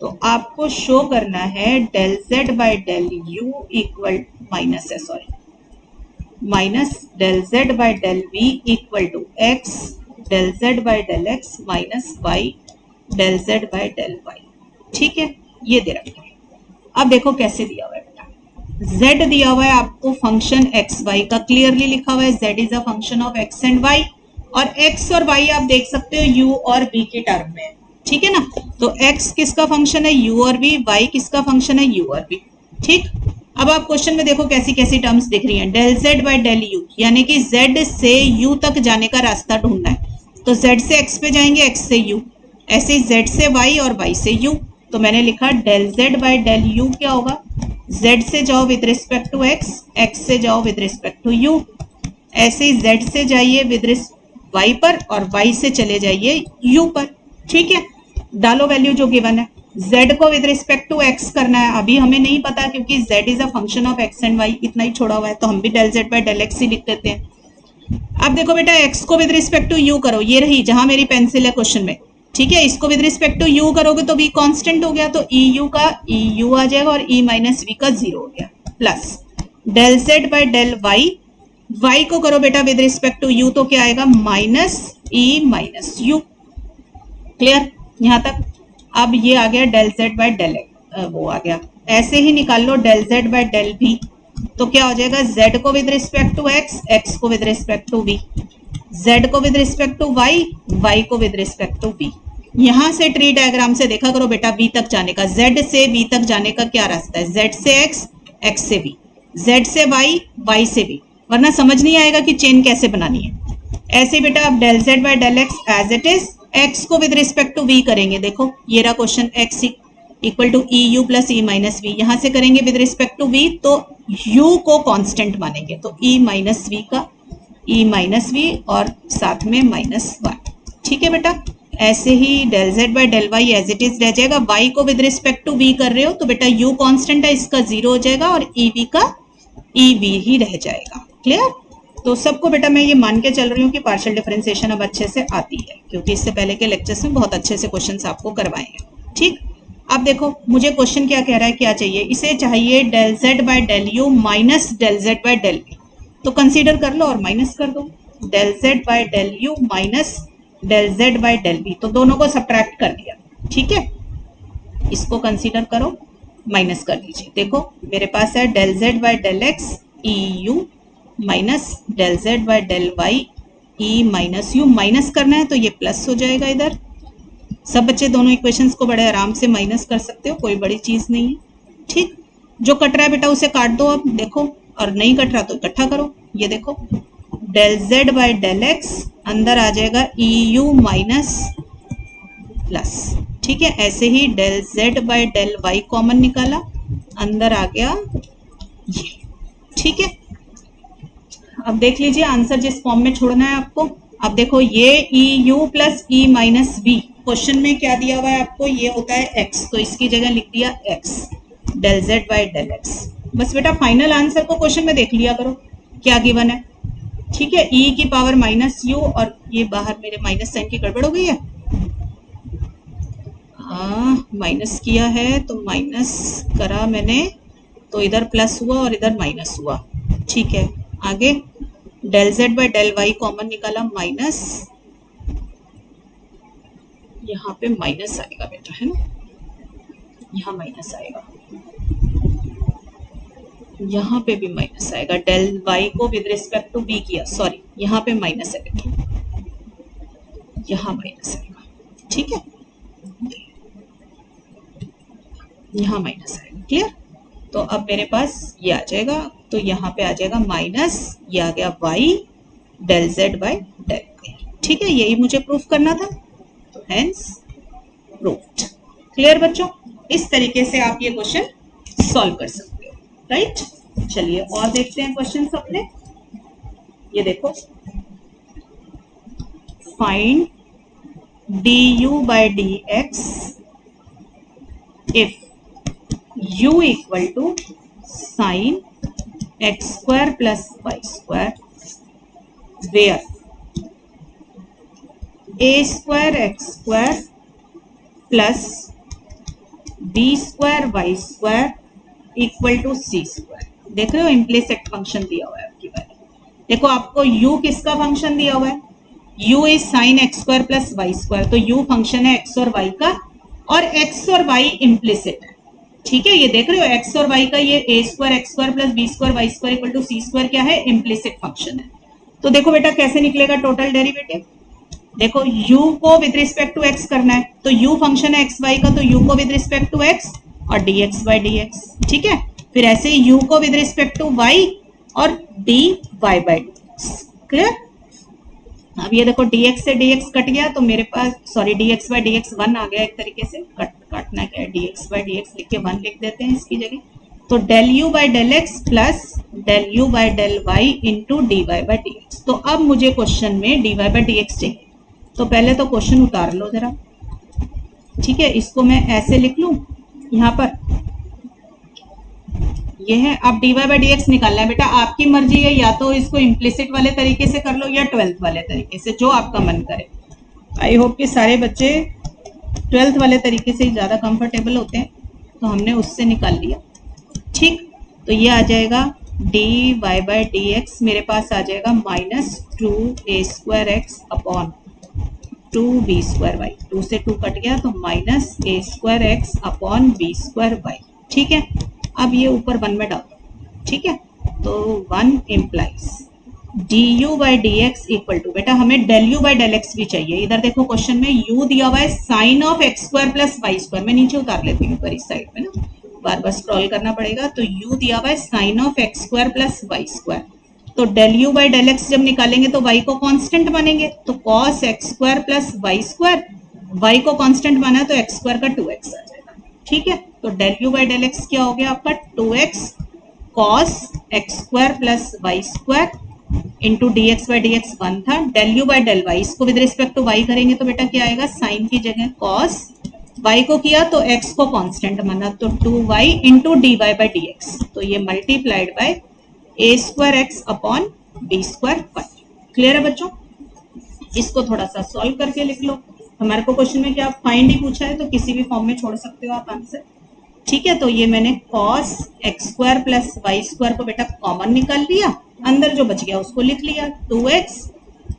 तो आपको शो करना है del z by del u equal minus है sorry minus del z by del v equal to x del z by del x minus y del z by del y। ठीक है, ये दे रखा है। अब देखो कैसे दिया हुआ है बेटा, z दिया हुआ है आपको फंक्शन एक्स वाई का, क्लियरली लिखा हुआ है z is a function of x and y, और x और y आप देख सकते हो u और v के टर्म में। ठीक है ना, तो x किसका फंक्शन है u और v, y किसका फंक्शन है u और v। ठीक, अब आप क्वेश्चन में देखो कैसी कैसी टर्म्स दिख रही हैं, del z by del u, यानी कि z से u तक जाने का रास्ता ढूंढना है, तो z से x पे जाएंगे, x से u, ऐसे ही z से y और y से u, तो मैंने लिखा del z by del u क्या होगा, z से जाओ with respect to x, x से जाओ विद रिस्पेक्ट टू u, ऐसे ही z से जाइए विद y पर और y से चले जाइए u पर। ठीक है, डालो वैल्यू जो गिवन है, z को विद रिस्पेक्ट टू x करना है, अभी हमें नहीं पता क्योंकि z is a function of x and y, इतना ही छोड़ा हुआ है, तो हम भी del z by del x ही लिख देते हैं। अब देखो बेटा x को विद रिस्पेक्ट टू u करो, ये रही जहां मेरी पेंसिल है क्वेश्चन में। ठीक है, इसको विद रिस्पेक्ट टू u करोगे तो v कांस्टेंट हो गया, तो eu का eu आ जाएगा और e माइनस v का 0 हो गया, plus del z by del y, y को करो बेटा विद रिस्पेक्ट टू u तो क्या आएगा, minus e minus u। Clear यहाँ तक। अब ये आ गया डेल z बाय डेल वो आ गया, ऐसे ही निकाल लो del z by del v, तो क्या हो जाएगा, z को with respect to x, x को with respect to v, z को with respect to y, y को विद रिस्पेक्ट टू v। यहां से ट्री डायग्राम से देखा करो बेटा v तक जाने का, z से v तक जाने का क्या रास्ता है, z से x, x से v, z से y, y से v, वरना समझ नहीं आएगा कि चेन कैसे बनानी है। ऐसे बेटा आप del z by del x as it is, x को विद रिस्पेक्ट टू v करेंगे। देखो ये रहा question, x equal to e u plus e minus v, यहां से करेंगे विद रिस्पेक्ट टू v तो u को कांस्टेंट मानेंगे, तो e माइनस वी का e माइनस वी और साथ में माइनस y। ठीक है बेटा, ऐसे ही del z by del y as it is रह जाएगा। y को विद रिस्पेक्ट टू v कर रहे हो तो बेटा u कांस्टेंट है, इसका 0 हो जाएगा और ev का ev ही रह जाएगा। क्लियर? तो सबको बेटा मैं ये मान के चल रही हूँ कि पार्शियल डिफरेंशिएशन अब अच्छे से आती है, क्योंकि इससे पहले के लेक्चर्स में बहुत अच्छे से क्वेश्चंस आपको करवाए हैं। ठीक, अब देखो मुझे क्वेश्चन क्या कह रहा है, क्या चाहिए इसे, चाहिए del z by del u minus del z by del v। तो कंसीडर कर लो और माइनस कर दो, del z by del u minus del z by del v, तो दोनों को सब्ट्रैक्ट कर दिया। ठीक है, इसको कंसीडर करो, माइनस कर लीजिए। देखो मेरे पास है del z by del x eu minus del z by del y e minus u, minus करना है तो ये प्लस हो जाएगा इधर। सब बच्चे दोनों इक्वेशंस को बड़े आराम से माइनस कर सकते हो, कोई बड़ी चीज नहीं है। ठीक, जो कट रहा है बेटा उसे काट दो अब, देखो, और नहीं कट रहा तो इकट्ठा करो। ये देखो del z by del x अंदर आ जाएगा eu माइनस प्लस। ठीक है, ऐसे ही del z by del y common निकाला, अंदर आ गया ये। ठीक है, अब देख लीजिए आंसर जिस फॉर्म में छोड़ना है आपको। अब देखो ये eu plus e minus v, question में क्या दिया हुआ है आपको, ये होता है x, तो इसकी जगह लिख दिया x del z by del x। बस बेटा फाइनल आंसर को क्वेश्चन में देख लिया करो क्या गिवन है। ठीक है, e की पावर माइनस u, और ये बाहर मेरे माइनस साइन की गड़बड़ हो गई है, हाँ माइनस किया है तो माइनस करा मैंने तो इधर प्लस हुआ और इधर माइनस हुआ। ठीक है, आगे del z by del y common निकाला, माइनस, यहाँ पे माइनस आएगा बेटा, है ना, यहाँ माइनस आएगा, यहाँ पे भी माइनस आएगा। डेल y को विद रिस्पेक्ट टू b किया, सॉरी यहाँ पे माइनस है बेटा, यहाँ माइनस आएगा। ठीक है, यहाँ माइनस आएगा। क्लियर? तो अब मेरे पास ये आ जाएगा, तो यहाँ पे आ जाएगा माइनस, ये आ गया y del z by del y। ठीक है, यही मुझे प्रूफ करना था, तो हेंस प्रूव्ड। क्लियर बच्चों? इस तरीके से आप ये क्वेश्चन सॉल्व कर सकते हो, राइट? चलिए और देखते हैं क्वेश्चन अपने। ये देखो, find du by dx if u equal to sine x square plus y square, where a square x square plus b square y square equal to c square. देख रहे हो इम्प्लिसिट फंक्शन दिया हुआ है आपकी बार। देखो आपको u किसका फंक्शन दिया हुआ है, u is sine x square plus y square, तो u फंक्शन है x और y का, और x और y इम्प्लिसिट है। ठीक है, ये देख रहे हो x और y का, ये a square x square plus b square y square equal to c square क्या है, इम्प्लिसिट फंक्शन है। तो देखो बेटा कैसे निकलेगा टोटल डेरिवेटिव। देखो u को विद रिस्पेक्ट टू x करना है, तो u फंक्शन है x y का, तो u को विद रिस्पेक्ट टू x और dx बाय dx। ठीक है, फिर ऐसे ही u को विद रिस्पेक्ट टू y और dy बाय dx। क्लियर? अब ये देखो dx से dx कट गया, तो मेरे पास, सॉरी dx बाय dx 1 आ गया, एक तरीके से काटना क्या है, dx बाय dx लिख के 1 लिख देते हैं इसकी जगह। तो del u by del x plus del u by del y into dy by dx। तो अब मुझे क्वेश्चन में dy बाय dx चाहिए, तो पहले तो क्वेश्चन उतार लो जरा। ठीक है, इसको मैं ऐसे लिख लूं, यहाँ पर ये है। अब dy बाय dx निकालना है बेटा, आपकी मर्जी है, या तो इसको इम्प्लिसिट वाले तरीके से कर लो या 12th वाले तरीके से, जो आपका मन करे। आई होप कि सारे बच्चे 12th वाले तरीके से ज्यादा कंफर्टेबल होते हैं, तो हमने उससे निकाल लिया। ठीक, तो ये आ जाएगा dy बाय dx, मेरे पास आ जाएगा minus 2a square x upon 2b square y, 2 से 2 कट गया, तो minus a square x upon b square y. ठीक है, अब ये ऊपर 1 में डाल दो। ठीक है, तो 1 implies d u by d x equal to, बेटा हमें del u by del x भी चाहिए। इधर देखो क्वेश्चन में यू दिया हुआ है sine of x square plus y square, मैं नीचे उतार लेती हूँ पर इस साइड में ना, बार बार स्क्रॉल करना पड़ेगा। तो यू दिया हुआ है sine of x square plus y square, तो del u by del x जब निकालेंगे तो वाई को कांस्टेंट मानेंगे, तो cos x square plus y square, y को कांस्टेंट माना तो एक्स स्क्वायर का 2x आ जाएगा। ठीक है, तो del u by del x क्या हो गया आपका 2x cos x square plus y square into d x by d x 1 था। Del u by del y, इसको विद रिस्पेक्ट टू वाई करेंगे तो बेटा क्या आएगा, साइन की जगह कॉस, वाई को किया तो एक्स को कांस्टेंट माना तो 2y into d y by d x, तो ये multiplied by a square x upon b square y. Clear है बच्चों? इसको थोड़ा सा सॉल्व करके लिख लो। हमारे को क्वेश्चन में क्या फाइंड ही पूछा है, तो किसी भी फॉर्म में छोड़ सकते हो आप आंसर। ठीक है, तो ये मैंने cos x square plus y square को बेटा कॉमन निकाल लिया, अंदर जो बच गया उसको लिख लिया 2x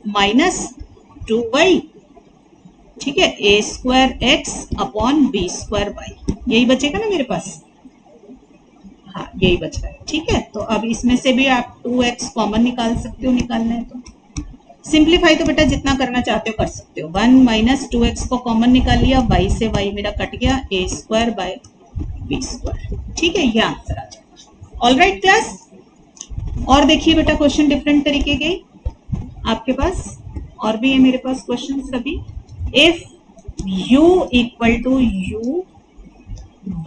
माइनस 2y, ठीक है, a square x upon b square y, यही बचेगा ना मेरे पास, हाँ यही बच रहा है। ठीक है, तो अब इसमें से भी आप 2x कॉमन निकाल सकते हो, निकालना है तो सिंप्लीफाई तो बेटा जितना करना चाहते हो कर सकते हो। 1 माइनस 2x को कॉमन निकाल लिया, y से y मेरा कट गया, ए स्क्वायर बाय बी स्क्वायर। ठीक है, ये आंसर आ जाएगा। ऑल राइट क्लास, और देखिए बेटा क्वेश्चन डिफरेंट तरीके के आपके पास और भी है मेरे पास क्वेश्चन सभी। If u equal to u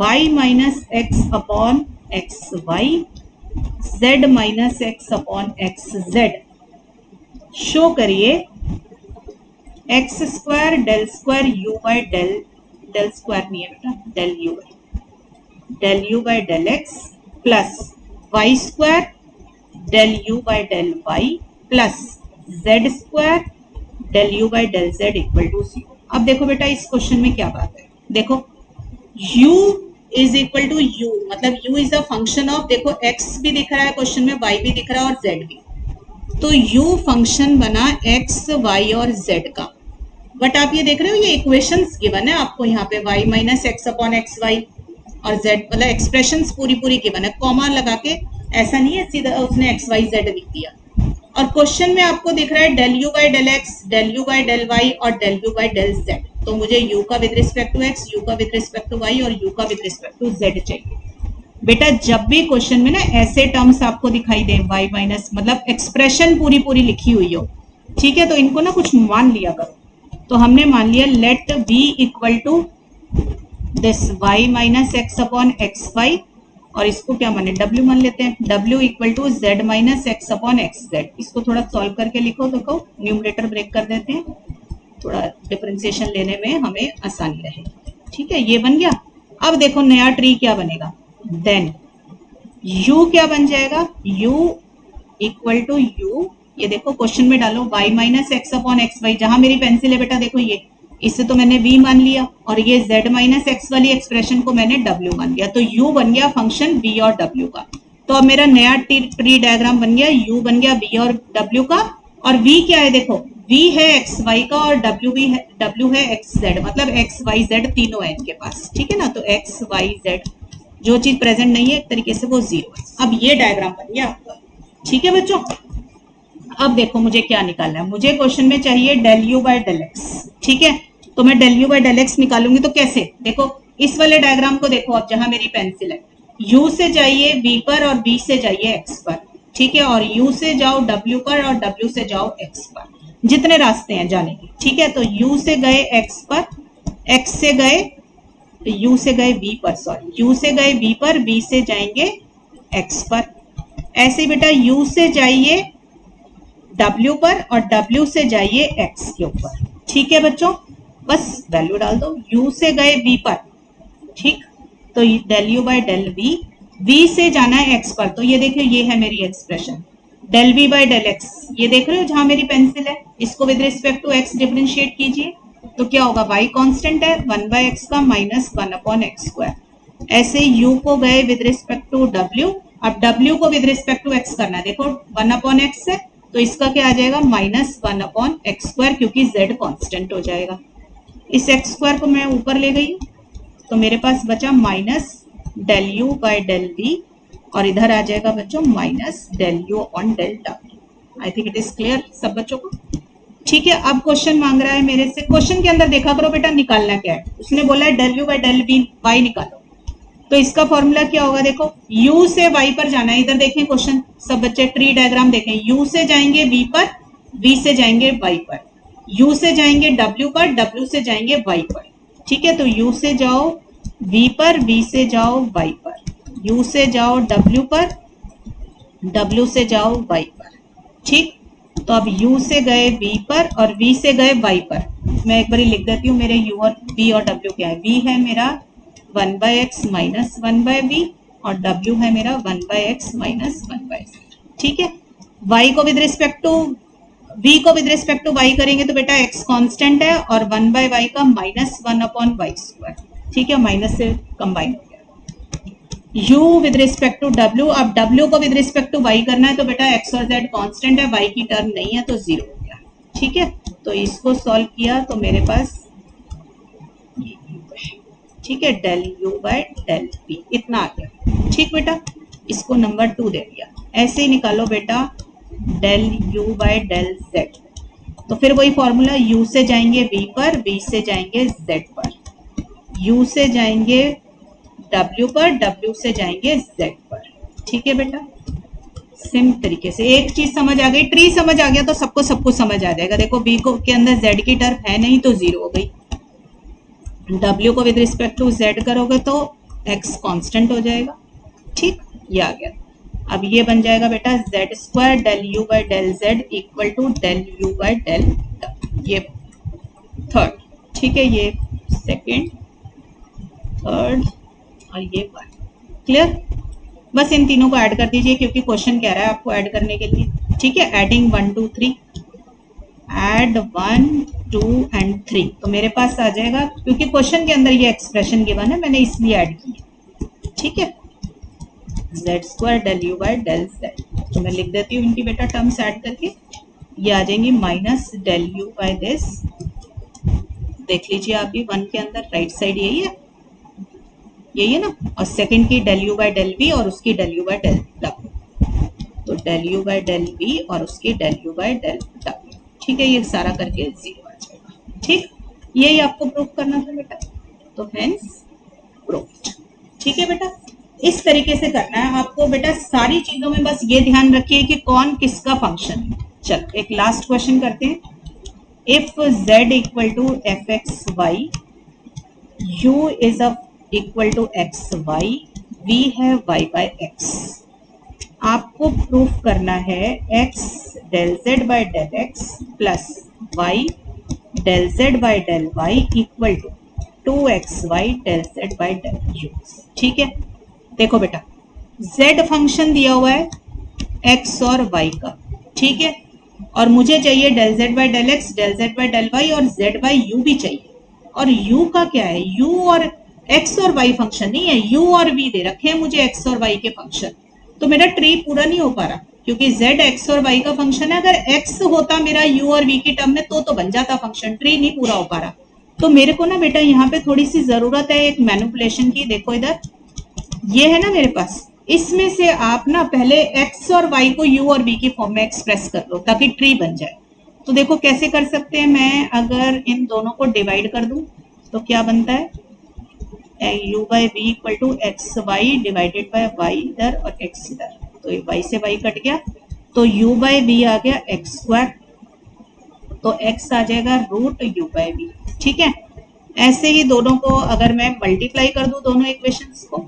y minus x upon x y, z minus x upon x z, show करिए x square del square u by del square नहीं है बेटा, del u by del x plus y square del u by del y plus z square del u by del z equal to 0। अब देखो बेटा इस question में क्या बात है, देखो u is equal to u, मतलब u is a function of, देखो x भी दिख रहा है क्वेश्चन में, y भी दिख रहा है और z भी, तो u फंक्शन बना x, y और z का। बट आप ये देख रहे हो ये इक्वेशंस गिवन है आपको यहाँ पे, y minus x upon x y और z, मतलब एक्सप्रेशंस पूरी गिवन है, कॉमा लगा के, ऐसा नहीं है सीधा उसने एक्स वाई जेड लिख दिया। और क्वेश्चन में आपको दिख रहा है del u by del x, del u by del y और del u by del z, तो मुझे u का with respect to x, u का विद रिस्पेक्ट टू y और u का विद रिस्पेक्ट टू z चाहिए। बेटा जब भी क्वेश्चन में ना ऐसे टर्म्स आपको दिखाई दे, y माइनस मतलब एक्सप्रेशन पूरी लिखी हुई हो, ठीक है, तो इनको ना कुछ मान लिया करो। तो हमने मान लिया let v equal to this y minus x upon x y, और इसको क्या माने w मान लेते हैं, w equal to z minus x upon x z. इसको थोड़ा सॉल्व करके लिखो, देखो न्यूमरेटर ब्रेक कर देते हैं, थोड़ा डिफरेंशिएशन लेने में हमें आसानी रहेगी। ठीक है, ये बन गया। अब देखो नया ट्री क्या बनेगा, देन u क्या बन जाएगा, u इक्वल टू u, ये देखो क्वेश्चन में डालो y minus x upon x y, जहां मेरी पेंसिल है बेटा देखो ये, इससे तो मैंने v मान लिया, और ये z माइनस एक्स वाली एक्सप्रेशन को मैंने w मान लिया, तो u बन गया फंक्शन v और w का। तो अब मेरा नया ट्री डायग्राम बन गया, u बन गया v और w का, और v क्या है देखो, v है एक्स वाई का और w है एक्स जेड, मतलब एक्स वाई जेड तीनों है इनके पास। ठीक है ना, तो एक्स वाई जेड जो चीज प्रेजेंट नहीं है एक तरीके से वो 0 है। अब ये डायग्राम बन गया आपका। ठीक है बच्चों, अब देखो मुझे क्या निकालना है, मुझे क्वेश्चन में चाहिए del u by del x. ठीक है, तो मैं del u by del x निकालूंगी तो कैसे, देखो इस वाले डायग्राम को देखो, अब जहां मेरी पेंसिल है, u से जाइए v पर और v से जाइए x पर। ठीक है, और u से जाओ w पर और w से जाओ x पर, जितने रास्ते हैं जाने के। ठीक है, तो u से गए x पर, x से गए, u से गए v पर, सॉरी u से गए v पर, v से जाएंगे x पर। ऐसे बेटा u से जाइए w पर और w से जाइए x के ऊपर। ठीक है बच्चों, बस वैल्यू डाल दो, u से गए v पर, ठीक, तो del u by del v, v से जाना है x पर, तो ये देखिए ये है मेरी expression, del v by del x, ये देख रहे हो जहां मेरी पेंसिल है, इसको with respect to x differentiate कीजिए, तो क्या होगा, y कांस्टेंट है 1 बाय x का माइनस 1 अपॉन एक्स स्क्वायर। ऐसे u को गए विद रिस्पेक्ट टू w, अब w को विद रिस्पेक्ट टू x करना है, देखो 1 अपॉन x है, तो इसका क्या आ जाएगा, माइनस 1 अपॉन एक्स स्क्वायर, क्योंकि z कांस्टेंट हो जाएगा। इस एक्स स्क्वायर को मैं ऊपर ले गई, तो मेरे पास बचा minus del u by del v, और इधर आ जाएगा बच्चों minus del u upon del w। I think it is clear सब बच्चों को। ठीक है, अब क्वेश्चन मांग रहा है मेरे से, क्वेश्चन के अंदर देखा करो बेटा निकालना क्या है। उसने बोला है del u by del b y निकालो, तो इसका फॉर्मूला क्या होगा, देखो u से y पर जाना है। इधर देखें क्वेश्चन, सब बच्चे ट्री डायग्राम देखें, u से जाएंगे v पर, v से जाएंगे y पर, u से जाएंगे w पर, w से जाएंगे y पर। ठीक है, तो u से जाओ v पर, v से जाओ y पर, u से जाओ w पर, w से जाओ y पर। ठीक, तो अब u से गए v पर और v से गए y पर। मैं एक बारी लिख देती हूँ मेरे u और v और w क्या है। v है मेरा 1/x माइनस 1/v और w है मेरा 1/x माइनस 1/z। ठीक है, y को विद रिस्पेक्ट टू v को विद रिस्पेक्ट टू y करेंगे तो बेटा x कांस्टेंट है और 1/y का -1/y²। ठीक है, माइनस से कंबाइन हो गया। u with respect to w, अब w को विद रिस्पेक्ट टू y करना है तो बेटा x और z कांस्टेंट है, y की टर्म नहीं है तो 0 हो गया। ठीक है, तो इसको सॉल्व किया तो मेरे पास, ठीक है, del u by del v इतना आ गया। ठीक बेटा, इसको नंबर 2 दे दिया। ऐसे ही निकालो बेटा del u by del z, तो फिर वही फॉर्मूला, u से जाएंगे v पर, v से जाएंगे z पर, u से जाएंगे w पर, w से जाएंगे z पर। ठीक है बेटा, सिम तरीके से एक चीज समझ आ गई, ट्री समझ आ गया तो सबको सब कुछ समझ आ जाएगा। देखो v को के अंदर z की टर्म है नहीं तो 0 हो गई, w को विद रिस्पेक्ट टू z करोगे तो x कांस्टेंट हो जाएगा। ठीक, ये आ गया। अब ये बन जाएगा बेटा z² del u by del z equal to del u by del w, ये थर्ड। ठीक है, ये सेकंड, थर्ड और ये वन। क्लियर, बस इन तीनों को ऐड कर दीजिए क्योंकि क्वेश्चन कह रहा है आपको ऐड करने के लिए। ठीक है, एडिंग 1 2 3, एड 1 2 एंड 3, तो मेरे पास आ जाएगा, क्योंकि क्वेश्चन के अंदर ये एक्सप्रेशन गिवन है मैंने इसलिए ऐड की है। ठीक है, z² del u by del z, तो मैं लिख देती हूँ इनकी बेटा टर्म्स ऐड करके, ये आ जाएंगी minus del u by this, देख लीजिए आप भी 1 के अंदर राइट साइड यही है, यही है ना, और सेकंड की del u by del v और उसकी del u by del w, तो del u by del v और उसकी del u by del w। ठीक है, ये सारा करके 0 आ जाएगा। ठीक, यही आपको प्रूफ करना था बेटा, तो हेंस प्रूफ्ड। ठीक है बेटा, इस तरीके से करना है आपको बेटा। सारी चीजों में बस ये ध्यान रखिए कि कौन किसका फंक्शन है। चलो एक लास्ट क्वेश्चन करते हैं। If z equal to fxy, u is equal to xy, v है y बाय x, आपको प्रूफ करना है x del z by del x plus y del z by del y equal to 2xy del z by del u। ठीक है, देखो बेटा z function दिया हुआ है x और y का, ठीक है, और मुझे चाहिए del z by del x, del z by del y और z बाय u भी चाहिए। और u का क्या है, u और x और y फंक्शन नहीं है, u और v दे रखे हैं मुझे x और y के फंक्शन, तो मेरा ट्री पूरा नहीं हो पा रहा क्योंकि z x और y का फंक्शन है। अगर x होता मेरा u और v की टर्म में तो बन जाता फंक्शन, ट्री नहीं पूरा हो पा रहा। तो मेरे को ना बेटा यहाँ पे थोड़ी सी जरूरत है एक मैनिपुलेशन की। देखो इधर ये है ना मेरे पास, इसमें से आप ना पहले x और y को u और v की फॉर्म में एक्सप्रेस कर लो ताकि ट्री बन जाए। तो देखो कैसे कर सकते हैं, मैं अगर इन दोनों को डिवाइड कर दूं तो क्या बनता है, u by v equal to x y divided by y इधर और x इधर, तो ये y से y कट गया, तो u बाई वी आ गया एक्स स्क्वायर, तो x आ जाएगा रूट u बाई वी। ठीक है, ऐसे ही दोनों को अगर मैं मल्टीप्लाई कर दूं दोनों इक्वेशंस को,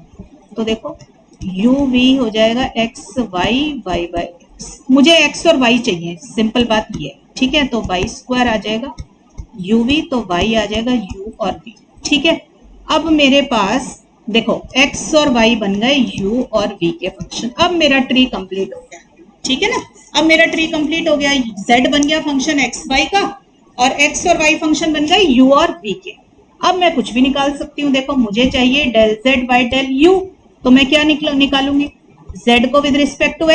तो देखो u v हो जाएगा x y y by x, मुझे x और y चाहिए, सिंपल बात ये है। ठीक है, तो y स्क्वायर आ जाएगा u v, तो y आ जाएगा u और v। ठीक है, अब मेरे पास देखो x और y बन गए u और v के फंक्शन। अब मेरा ट्री कंप्लीट हो गया, ठीक है ना, अब मेरा ट्री कंप्लीट हो गया, z बन गया फंक्शन x y का और x और y फंक्शन बन गए u और v के। अब मैं कुछ भी निकाल सकती हूँ, देखो मुझे चाहिए del z by del u, तो मैं क्या निकालूंगी, z को विद रिस्पेक्ट टू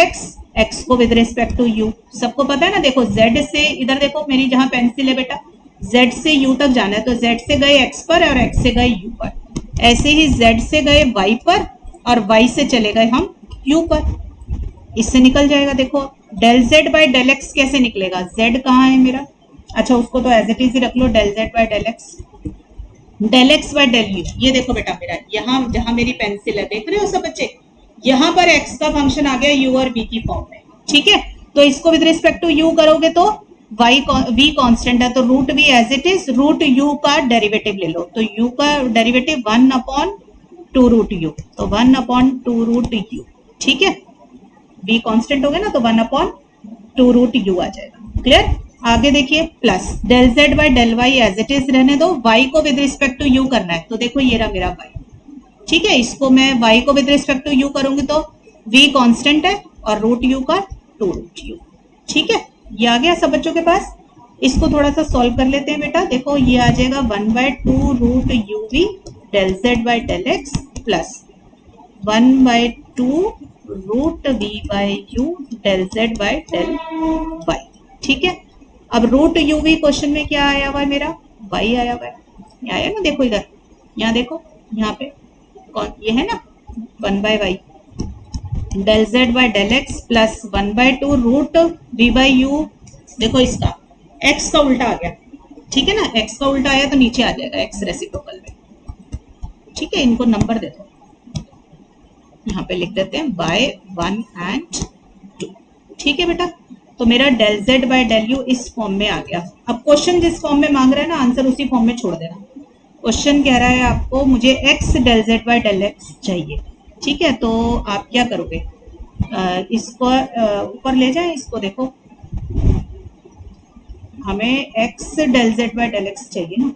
x को विद रिस्पेक्ट टू u। सबको पता है ना, देखो z से इधर देखो मेरी जहां पेंसिल है बेटा, z से u तक जाना है, तो z से गए x पर और x से गए u पर, ऐसे ही z से गए y पर और y से चले गए हम u पर, इससे निकल जाएगा। देखो del z by del x कैसे निकलेगा, जेड कहाँ है मेरा, अच्छा उसको तो एज इट इज ही रख लो, del z by del x, del x by del u. ये देखो बेटा मेरा यहाँ जहां मेरी पेंसिल है, देख रहे हो सब बच्चे, यहाँ पर एक्स का फंक्शन आ गया यू और वी की फॉर्म में, ठीक है। तो इसको विद रिस्पेक्ट टू यू करोगे तो वाई वी कांस्टेंट है, तो root v as it is, root u का डेरिवेटिव ले लो, तो यू का डेरिवेटिव 1/2 रूट यू, तो 1/2 रूट यू, ठीक है। वी कांस्टेंट हो गया ना, तो 1/2 रूट यू आ जाएगा, क्लियर। आगे देखिए plus del z by del y as it is रहने दो, वाई को विद रिस्पेक्ट टू यू करना है, तो देखो ये रहा मेरा वाई, ठीक है। इसको मैं वाई को विद रिस्पेक्ट टू यू करूंगी तो वी कांस्टेंट है और रूट यू का 2 रूट यू, ठीक है। ये आ गया सब बच्चों के पास। इसको थोड़ा सा सॉल्व कर लेते हैं बेटा, देखो ये आ जाएगा 1/2 root u v del z by del x plus 1/2 root v by u del z by del y, ठीक है। अब रूट यू वी क्वेश्चन में क्या आया हुआ है मेरा, वाई आया हुआ है, ये आया ना, देखो इधर, यहाँ देखो, यहाँ पे कौन ये है ना 1/y del z by del x plus 1/2 root v by u, देखो इसका x का उल्टा आ गया, ठीक है ना, x का उल्टा आया तो नीचे आ जाएगा x रेसिप्रोकल में, ठीक है। इनको नंबर दे दो, यहाँ पे लिख देते हैं बाय 1 and 2, ठीक है बेटा। तो मेरा del z by del u इस फॉर्म में आ गया। अब क्वेश्चन जिस फॉर्म में मांग रहा है ना, आंसर उसी फॉर्म में छोड़ देना। क्वेश्चन कह रहा है आपको मुझे x del z by del x चाहिए, ठीक है। तो आप क्या करोगे, इसको ऊपर ले जाए, इसको देखो हमें x del z by del x चाहिए ना,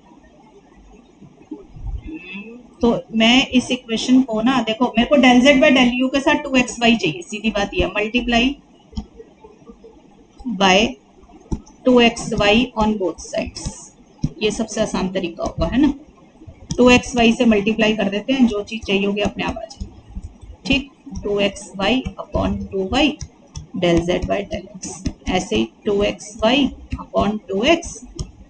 तो मैं इस इक्वेशन को ना, देखो मेरे को del z by del u के साथ 2xy चाहिए, सीधी बात ये, multiply by 2xy on both sides, ये सबसे आसान तरीका होगा, है ना। 2xy से मल्टीप्लाई कर देते हैं, जो चीज चाहिए होगी अपने आप आ जाएगी, ठीक। 2xy upon 2y del z by del x, ऐसे ही 2xy upon 2x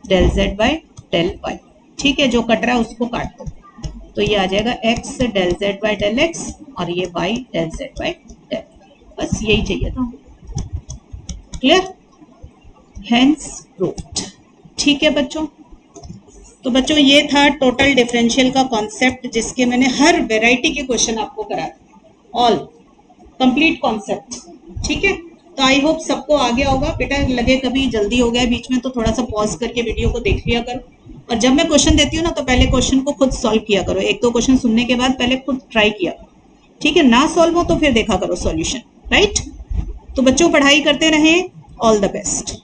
del z by del y, ठीक है। जो कट रहा है उसको काट दो, तो ये आ जाएगा x del z by del x और ये y del z by del, बस यही चाहिए था, क्लियर, हेंस प्रूव्ड, ठीक है बच्चों। तो बच्चों ये था टोटल डिफरेंशियल का कॉन्सेप्ट, जिसके मैंने हर वैरायटी के क्वेश्चन आपको कराए, ऑल कंप्लीट कॉन्सेप्ट, ठीक है। तो आई होप सबको आ गया होगा बेटा, लगे कभी जल्दी हो गया बीच में तो थोड़ा सा पॉज करके वीडियो को देख लिया करो, और जब मैं क्वेश्चन देती हूँ ना तो पहले क्वेश्चन को खुद सॉल्व किया करो, 1-2 क्वेश्चन सुनने के बाद पहले खुद ट्राई किया करो, ठीक है। ना सॉल्व हो तो फिर देखा करो सॉल्यूशन, राइट। तो बच्चों पढ़ाई करते रहें, ऑल द बेस्ट।